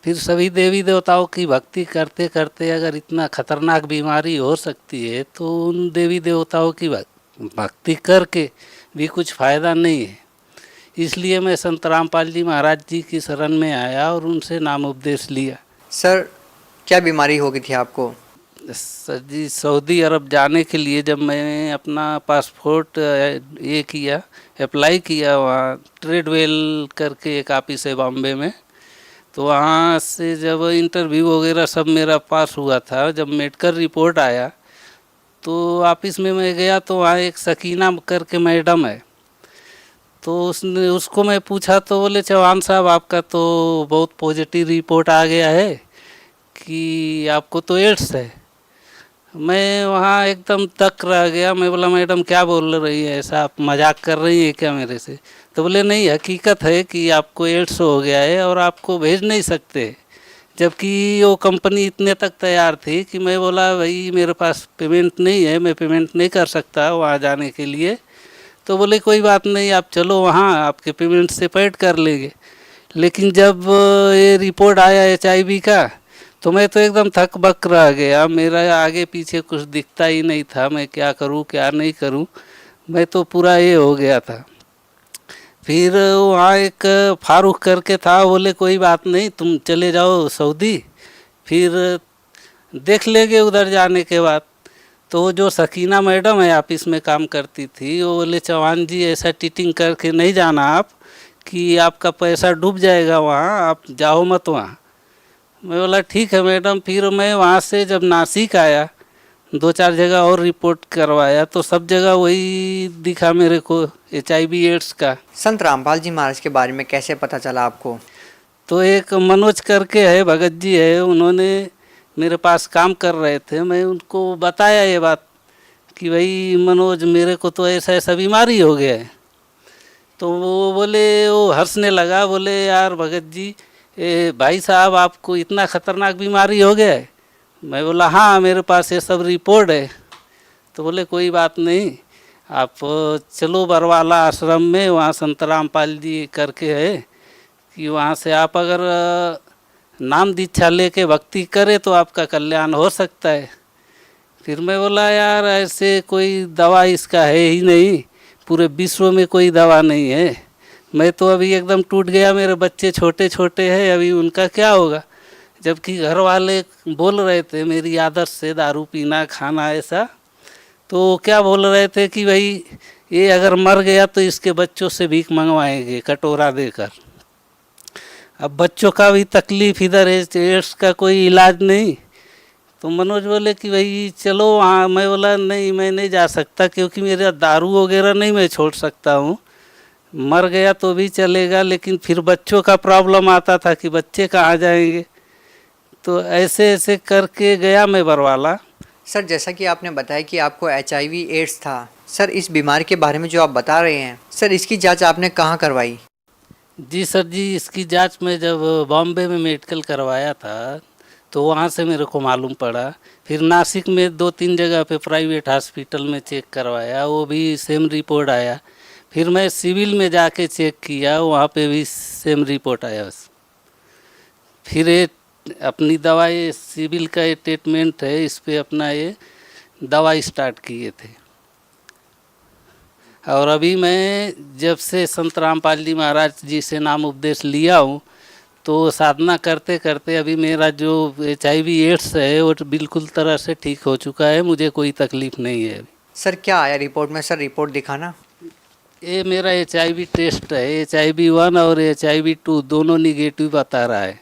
फिर सभी देवी देवताओं की भक्ति करते करते अगर इतना खतरनाक बीमारी हो सकती है तो उन देवी देवताओं की भक्ति करके भी कुछ फ़ायदा नहीं है। इसलिए मैं संत रामपाल जी महाराज जी की शरण में आया और उनसे नाम उपदेश लिया। सर क्या बीमारी हो गई थी आपको? सर जी सऊदी अरब जाने के लिए जब मैंने अपना पासपोर्ट ये किया, अप्लाई किया, वहाँ ट्रेडवेल करके एक ऑफिस है बॉम्बे में, तो वहाँ से जब इंटरव्यू वगैरह सब मेरा पास हुआ था, जब मेडिकल रिपोर्ट आया तो ऑफिस में मैं गया तो वहाँ एक सकीना करके मैडम है, तो उसको मैं पूछा तो बोले चौहान साहब आपका तो बहुत पॉजिटिव रिपोर्ट आ गया है कि आपको तो एड्स है। मैं वहाँ एकदम तक रह गया। मैं बोला मैडम क्या बोल रही है, ऐसा आप मजाक कर रही है क्या मेरे से? तो बोले नहीं हकीकत है कि आपको एड्स हो गया है और आपको भेज नहीं सकते। जबकि वो कंपनी इतने तक तैयार थी कि मैं बोला भाई मेरे पास पेमेंट नहीं है, मैं पेमेंट नहीं कर सकता वहाँ जाने के लिए। तो बोले कोई बात नहीं, आप चलो वहाँ, आपके पेमेंट से पेड कर लेंगे। लेकिन जब ये रिपोर्ट आया HIV का तो मैं तो एकदम थक बक रह गया। मेरा आगे पीछे कुछ दिखता ही नहीं था, मैं क्या करूं क्या नहीं करूं, मैं तो पूरा ये हो गया था। फिर वहाँ एक फारूक करके था, बोले कोई बात नहीं तुम चले जाओ सऊदी, फिर देख लेंगे उधर जाने के बाद। तो जो सकीना मैडम है ऑफिस में काम करती थी, वो बोले चौहान जी ऐसा टीटिंग करके नहीं जाना आप कि आपका पैसा डूब जाएगा वहाँ, आप जाओ मत वहाँ। मैं बोला ठीक है मैडम। फिर मैं वहाँ से जब नासिक आया, 2-4 जगह और रिपोर्ट करवाया तो सब जगह वही दिखा मेरे को, HIV एड्स का। संत रामपाल जी महाराज के बारे में कैसे पता चला आपको? तो एक मनोज करके है, भगत जी है, उन्होंने मेरे पास काम कर रहे थे। मैं उनको बताया ये बात कि भाई मनोज, मेरे को तो ऐसा ऐसा बीमारी हो गया है। तो वो बोले, वो हंसने लगा, बोले यार भगत जी, भाई साहब आपको इतना ख़तरनाक बीमारी हो गया है? मैं बोला हाँ, मेरे पास ये सब रिपोर्ट है। तो बोले कोई बात नहीं, आप चलो बरवाला आश्रम में, वहाँ संत रामपाल जी करके है कि वहाँ से आप अगर नाम दीक्षा लेके भक्ति करें तो आपका कल्याण हो सकता है। फिर मैं बोला यार ऐसे कोई दवा इसका है ही नहीं, पूरे विश्व में कोई दवा नहीं है। मैं तो अभी एकदम टूट गया, मेरे बच्चे छोटे छोटे हैं, अभी उनका क्या होगा। जबकि घर वाले बोल रहे थे मेरी आदत से दारू पीना खाना ऐसा, तो क्या बोल रहे थे कि भाई ये अगर मर गया तो इसके बच्चों से भीख मंगवाएंगे कटोरा देकर। अब बच्चों का भी तकलीफ, इधर एड्स का कोई इलाज नहीं। तो मनोज बोले कि भाई चलो वहाँ। मैं बोला नहीं, मैं नहीं जा सकता, क्योंकि मेरा दारू वगैरह नहीं मैं छोड़ सकता हूँ। मर गया तो भी चलेगा, लेकिन फिर बच्चों का प्रॉब्लम आता था कि बच्चे कहाँ जाएंगे। तो ऐसे ऐसे करके गया मैं बरवाला। सर जैसा कि आपने बताया कि आपको HIV एड्स था, सर इस बीमारी के बारे में जो आप बता रहे हैं, सर इसकी जांच आपने कहाँ करवाई? जी सर जी, इसकी जांच में जब बॉम्बे में मेडिकल करवाया था तो वहाँ से मेरे को मालूम पड़ा। फिर नासिक में 2-3 जगह पे प्राइवेट हॉस्पिटल में चेक करवाया, वो भी सेम रिपोर्ट आया। फिर मैं सिविल में जाके चेक किया, वहाँ पे भी सेम रिपोर्ट आया बस। फिर ये अपनी दवा, ये सिविल का ये ट्रीटमेंट है, इस पे अपना ये दवा स्टार्ट किए थे। और अभी मैं जब से संत रामपाल जी महाराज जी से नाम उपदेश लिया हूँ तो साधना करते करते अभी मेरा जो HIV एड्स है वो बिल्कुल तरह से ठीक हो चुका है, मुझे कोई तकलीफ़ नहीं है अभी। सर क्या आया रिपोर्ट में? सर रिपोर्ट दिखाना। ये मेरा HIV टेस्ट है, HIV-1 और HIV-2 दोनों निगेटिव बता रहा है।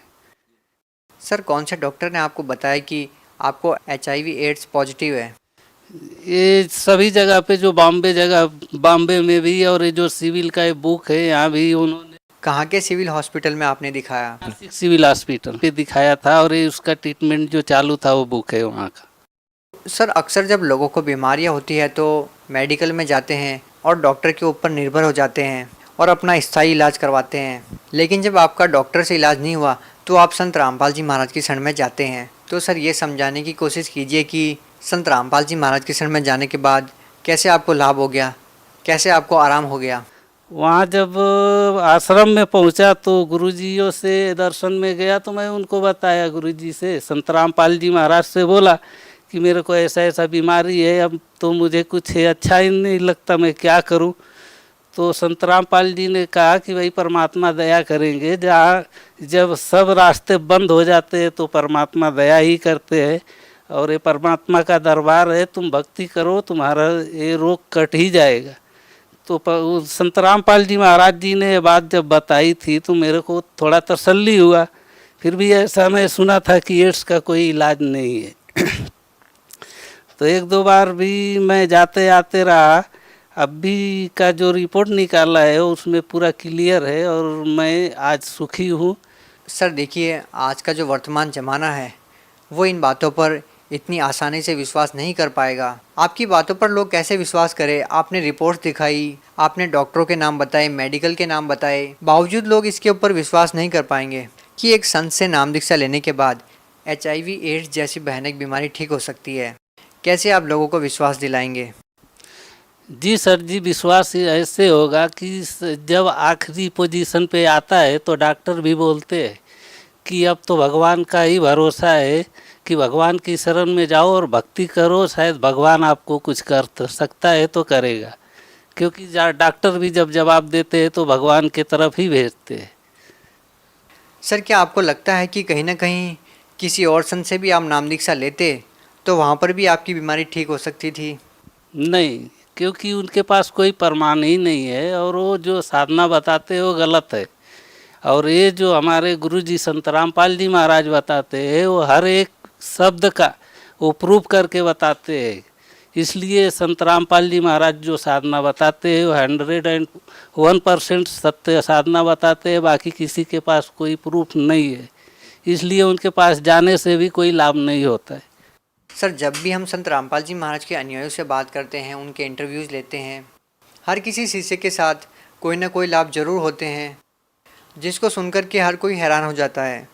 सर कौन से डॉक्टर ने आपको बताया कि आपको HIV एड्स पॉजिटिव है? ये सभी जगह पे, जो बॉम्बे में भी, और ये जो सिविल का ये बुक है यहाँ भी उन्होंने। कहाँ के सिविल हॉस्पिटल में आपने दिखाया? नासिक सिविल हॉस्पिटल पे दिखाया था, और ये उसका ट्रीटमेंट जो चालू था वो बुक है वहाँ का। सर अक्सर जब लोगों को बीमारियाँ होती है तो मेडिकल में जाते हैं और डॉक्टर के ऊपर निर्भर हो जाते हैं और अपना स्थायी इलाज करवाते हैं, लेकिन जब आपका डॉक्टर से इलाज नहीं हुआ तो आप संत रामपाल जी महाराज की शरण में जाते हैं। तो सर ये समझाने की कोशिश कीजिए कि संत रामपाल जी महाराज की शरण में जाने के बाद कैसे आपको लाभ हो गया, कैसे आपको आराम हो गया? वहाँ जब आश्रम में पहुँचा तो गुरुजियों से दर्शन में गया तो मैं उनको बताया, गुरुजी से, संत रामपाल जी महाराज से बोला कि मेरे को ऐसा ऐसा बीमारी है, अब तो मुझे कुछ अच्छा ही नहीं लगता, मैं क्या करूं। तो संत रामपाल जी ने कहा कि भाई परमात्मा दया करेंगे, जहाँ जब सब रास्ते बंद हो जाते हैं तो परमात्मा दया ही करते हैं, और ये परमात्मा का दरबार है, तुम भक्ति करो, तुम्हारा ये रोग कट ही जाएगा। तो संत रामपाल जी महाराज जी ने ये बात जब बताई थी तो मेरे को थोड़ा तसल्ली हुआ। फिर भी ऐसा मैं सुना था कि एड्स का कोई इलाज नहीं है। तो 1-2 बार भी मैं जाते आते रहा। अभी का जो रिपोर्ट निकाला है उसमें पूरा क्लियर है और मैं आज सुखी हूँ। सर देखिए, आज का जो वर्तमान ज़माना है वो इन बातों पर इतनी आसानी से विश्वास नहीं कर पाएगा। आपकी बातों पर लोग कैसे विश्वास करें? आपने रिपोर्ट्स दिखाई, आपने डॉक्टरों के नाम बताए, मेडिकल के नाम बताए, बावजूद लोग इसके ऊपर विश्वास नहीं कर पाएंगे कि एक संत से नाम दीक्षा लेने के बाद HIV एड्स जैसी भयानक बीमारी ठीक हो सकती है। कैसे आप लोगों को विश्वास दिलाएंगे? जी सर जी, विश्वास ऐसे होगा कि जब आखिरी पोजीशन पे आता है तो डॉक्टर भी बोलते हैं कि अब तो भगवान का ही भरोसा है कि भगवान की शरण में जाओ और भक्ति करो, शायद भगवान आपको कुछ कर सकता है तो करेगा। क्योंकि डॉक्टर भी जब जवाब देते हैं तो भगवान के तरफ ही भेजते हैं। सर क्या आपको लगता है कि कहीं ना कहीं किसी और संत से भी आप नाम दीक्षा लेते तो वहाँ पर भी आपकी बीमारी ठीक हो सकती थी? नहीं, क्योंकि उनके पास कोई प्रमाण ही नहीं है और वो जो साधना बताते हैं वो गलत है। और ये जो हमारे गुरुजी संत रामपाल जी महाराज बताते हैं वो हर एक शब्द का वो प्रूव करके बताते हैं। इसलिए संत रामपाल जी महाराज जो साधना बताते हैं वो 101% सत्य साधना बताते हैं, बाकी किसी के पास कोई प्रूफ नहीं है, इसलिए उनके पास जाने से भी कोई लाभ नहीं होता है। सर, जब भी हम संत रामपाल जी महाराज के अनुयायियों से बात करते हैं, उनके इंटरव्यूज़ लेते हैं, हर किसी शिष्य के साथ कोई ना कोई लाभ ज़रूर होते हैं जिसको सुनकर के हर कोई हैरान हो जाता है।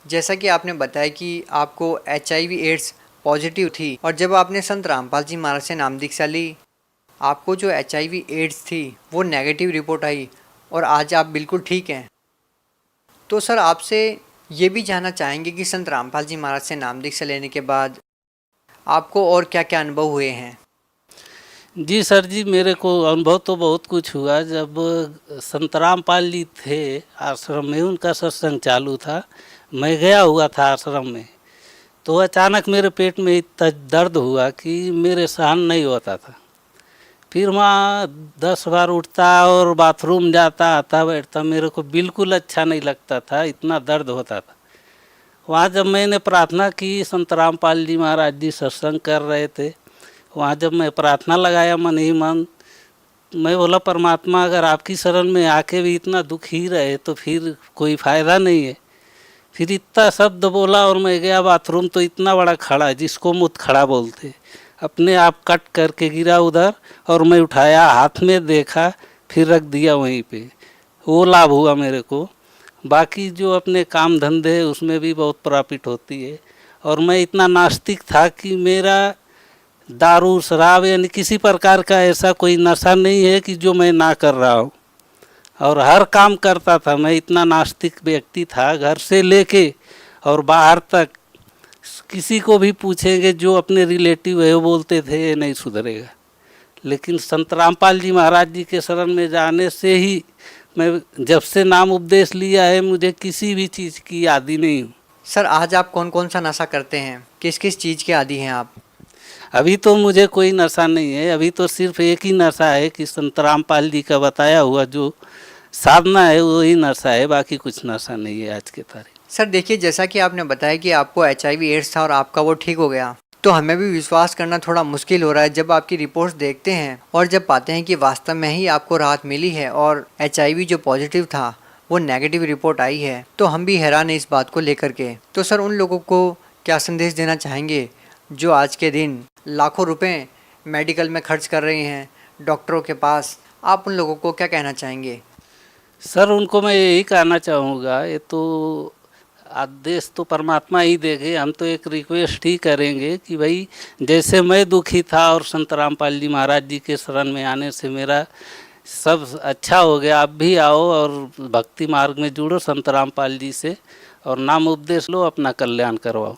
जैसा कि आपने बताया कि आपको HIV एड्स पॉजिटिव थी और जब आपने संत रामपाल जी महाराज से नाम दीक्षा ली, आपको जो HIV एड्स थी वो नेगेटिव रिपोर्ट आई और आज आप बिल्कुल ठीक हैं। तो सर, आपसे ये भी जानना चाहेंगे कि संत रामपाल जी महाराज से नाम दीक्षा लेने के बाद आपको और क्या क्या अनुभव हुए हैं? जी सर जी, मेरे को अनुभव तो बहुत कुछ हुआ। जब संत रामपाल जी थे आश्रम में, उनका सत्संग चालू था, मैं गया हुआ था आश्रम में, तो अचानक मेरे पेट में इतना दर्द हुआ कि मेरे सहन नहीं होता था। फिर वहाँ 10 बार उठता और बाथरूम जाता, आता बैठता, मेरे को बिल्कुल अच्छा नहीं लगता था, इतना दर्द होता था। वहाँ जब मैंने प्रार्थना की, संत रामपाल जी महाराज जी सत्संग कर रहे थे, वहाँ जब मैं प्रार्थना लगाया मन ही मन, मैं बोला परमात्मा अगर आपकी शरण में आके भी इतना दुख ही रहे तो फिर कोई फ़ायदा नहीं है। फिर इतना शब्द बोला और मैं गया बाथरूम, तो इतना बड़ा खड़ा जिसको मुत खड़ा बोलते, अपने आप कट करके गिरा उधर और मैं उठाया, हाथ में देखा, फिर रख दिया वहीं पे। वो लाभ हुआ मेरे को। बाकी जो अपने काम धंधे है उसमें भी बहुत प्रॉफिट होती है। और मैं इतना नास्तिक था कि मेरा दारू शराब यानी किसी प्रकार का ऐसा कोई नशा नहीं है कि जो मैं ना कर रहा हूँ, और हर काम करता था। मैं इतना नास्तिक व्यक्ति था, घर से लेके और बाहर तक किसी को भी पूछेंगे जो अपने रिलेटिव है वो बोलते थे ये नहीं सुधरेगा। लेकिन संत रामपाल जी महाराज जी के शरण में जाने से ही मैं जब से नाम उपदेश लिया है मुझे किसी भी चीज़ की आदी नहीं हूँ। सर, आज आप कौन कौन सा नशा करते हैं? किस किस चीज़ के आदी हैं आप? अभी तो मुझे कोई नशा नहीं है, अभी तो सिर्फ एक ही नशा है कि संत रामपाल जी का बताया हुआ जो साधना है वही नशा है, बाकी कुछ नशा नहीं है आज के तारीख। सर देखिए, जैसा कि आपने बताया कि आपको HIV एड्स था और आपका वो ठीक हो गया, तो हमें भी विश्वास करना थोड़ा मुश्किल हो रहा है जब आपकी रिपोर्ट्स देखते हैं और जब पाते हैं कि वास्तव में ही आपको राहत मिली है और HIV जो पॉजिटिव था वो नेगेटिव रिपोर्ट आई है, तो हम भी हैरान हैं इस बात को लेकर के। तो सर, उन लोगों को क्या संदेश देना चाहेंगे जो आज के दिन लाखों रुपए मेडिकल में खर्च कर रहे हैं डॉक्टरों के पास? आप उन लोगों को क्या कहना चाहेंगे? सर, उनको मैं यही कहना चाहूँगा, ये तो आदेश तो परमात्मा ही देंगे, हम तो एक रिक्वेस्ट ही करेंगे कि भाई जैसे मैं दुखी था और संत रामपाल जी महाराज जी के शरण में आने से मेरा सब अच्छा हो गया, आप भी आओ और भक्ति मार्ग में जुड़ो संत रामपाल जी से और नाम उपदेश लो, अपना कल्याण करवाओ।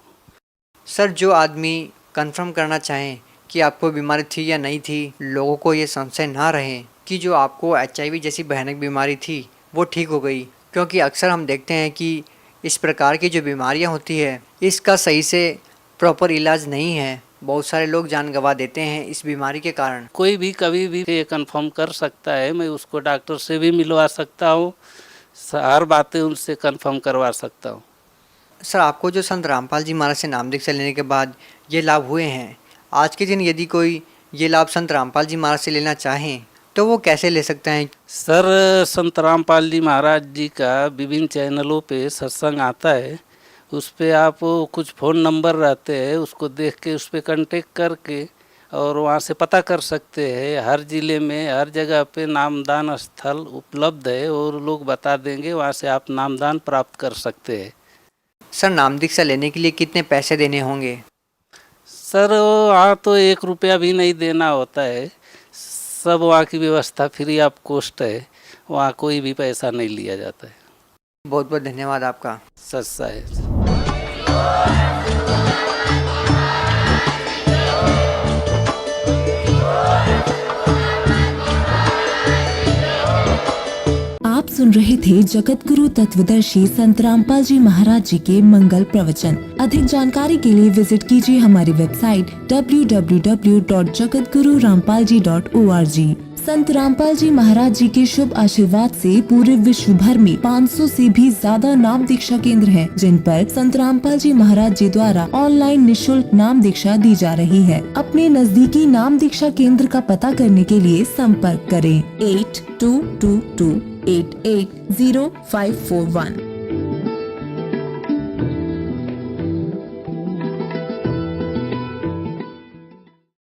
सर, जो आदमी कंफर्म करना चाहें कि आपको बीमारी थी या नहीं थी, लोगों को ये संशय ना रहे कि जो आपको HIV जैसी भयानक बीमारी थी वो ठीक हो गई, क्योंकि अक्सर हम देखते हैं कि इस प्रकार की जो बीमारियां होती है इसका सही से प्रॉपर इलाज नहीं है। बहुत सारे लोग जान गंवा देते हैं इस बीमारी के कारण। कोई भी कभी भी ये कंफर्म कर सकता है, मैं उसको डॉक्टर से भी मिलवा सकता हूँ, हर बातें उनसे कंफर्म करवा सकता हूँ। सर, आपको जो संत रामपाल जी महाराज से नाम दीक्षा लेने के बाद ये लाभ हुए हैं, आज के दिन यदि कोई ये लाभ संत रामपाल जी महाराज से लेना चाहें तो वो कैसे ले सकते हैं? सर, संत रामपाल जी महाराज जी का विभिन्न चैनलों पे सत्संग आता है, उस पर आप कुछ फ़ोन नंबर रहते हैं उसको देख के उस पर कांटेक्ट करके और वहाँ से पता कर सकते हैं। हर ज़िले में हर जगह पे नामदान स्थल उपलब्ध है और लोग बता देंगे, वहाँ से आप नामदान प्राप्त कर सकते हैं। सर, नाम दीक्षा लेने के लिए कितने पैसे देने होंगे? सर, वहाँ तो 1 रुपया भी नहीं देना होता है, सब वहाँ की व्यवस्था फ्री ऑफ कॉस्ट है, वहाँ कोई भी पैसा नहीं लिया जाता है। बहुत बहुत धन्यवाद आपका। सच्चा है। आप सुन रहे थे जगत गुरु तत्वदर्शी संत रामपाल जी महाराज जी के मंगल प्रवचन। अधिक जानकारी के लिए विजिट कीजिए हमारी वेबसाइट www.jagatgururampalji.org। संत रामपाल जी महाराज जी के शुभ आशीर्वाद से पूरे विश्व भर में 500 से भी ज्यादा नाम दीक्षा केंद्र हैं, जिन पर संत रामपाल जी महाराज जी द्वारा ऑनलाइन निशुल्क नाम दीक्षा दी जा रही है। अपने नजदीकी नाम दीक्षा केंद्र का पता करने के लिए संपर्क करें 8222880541।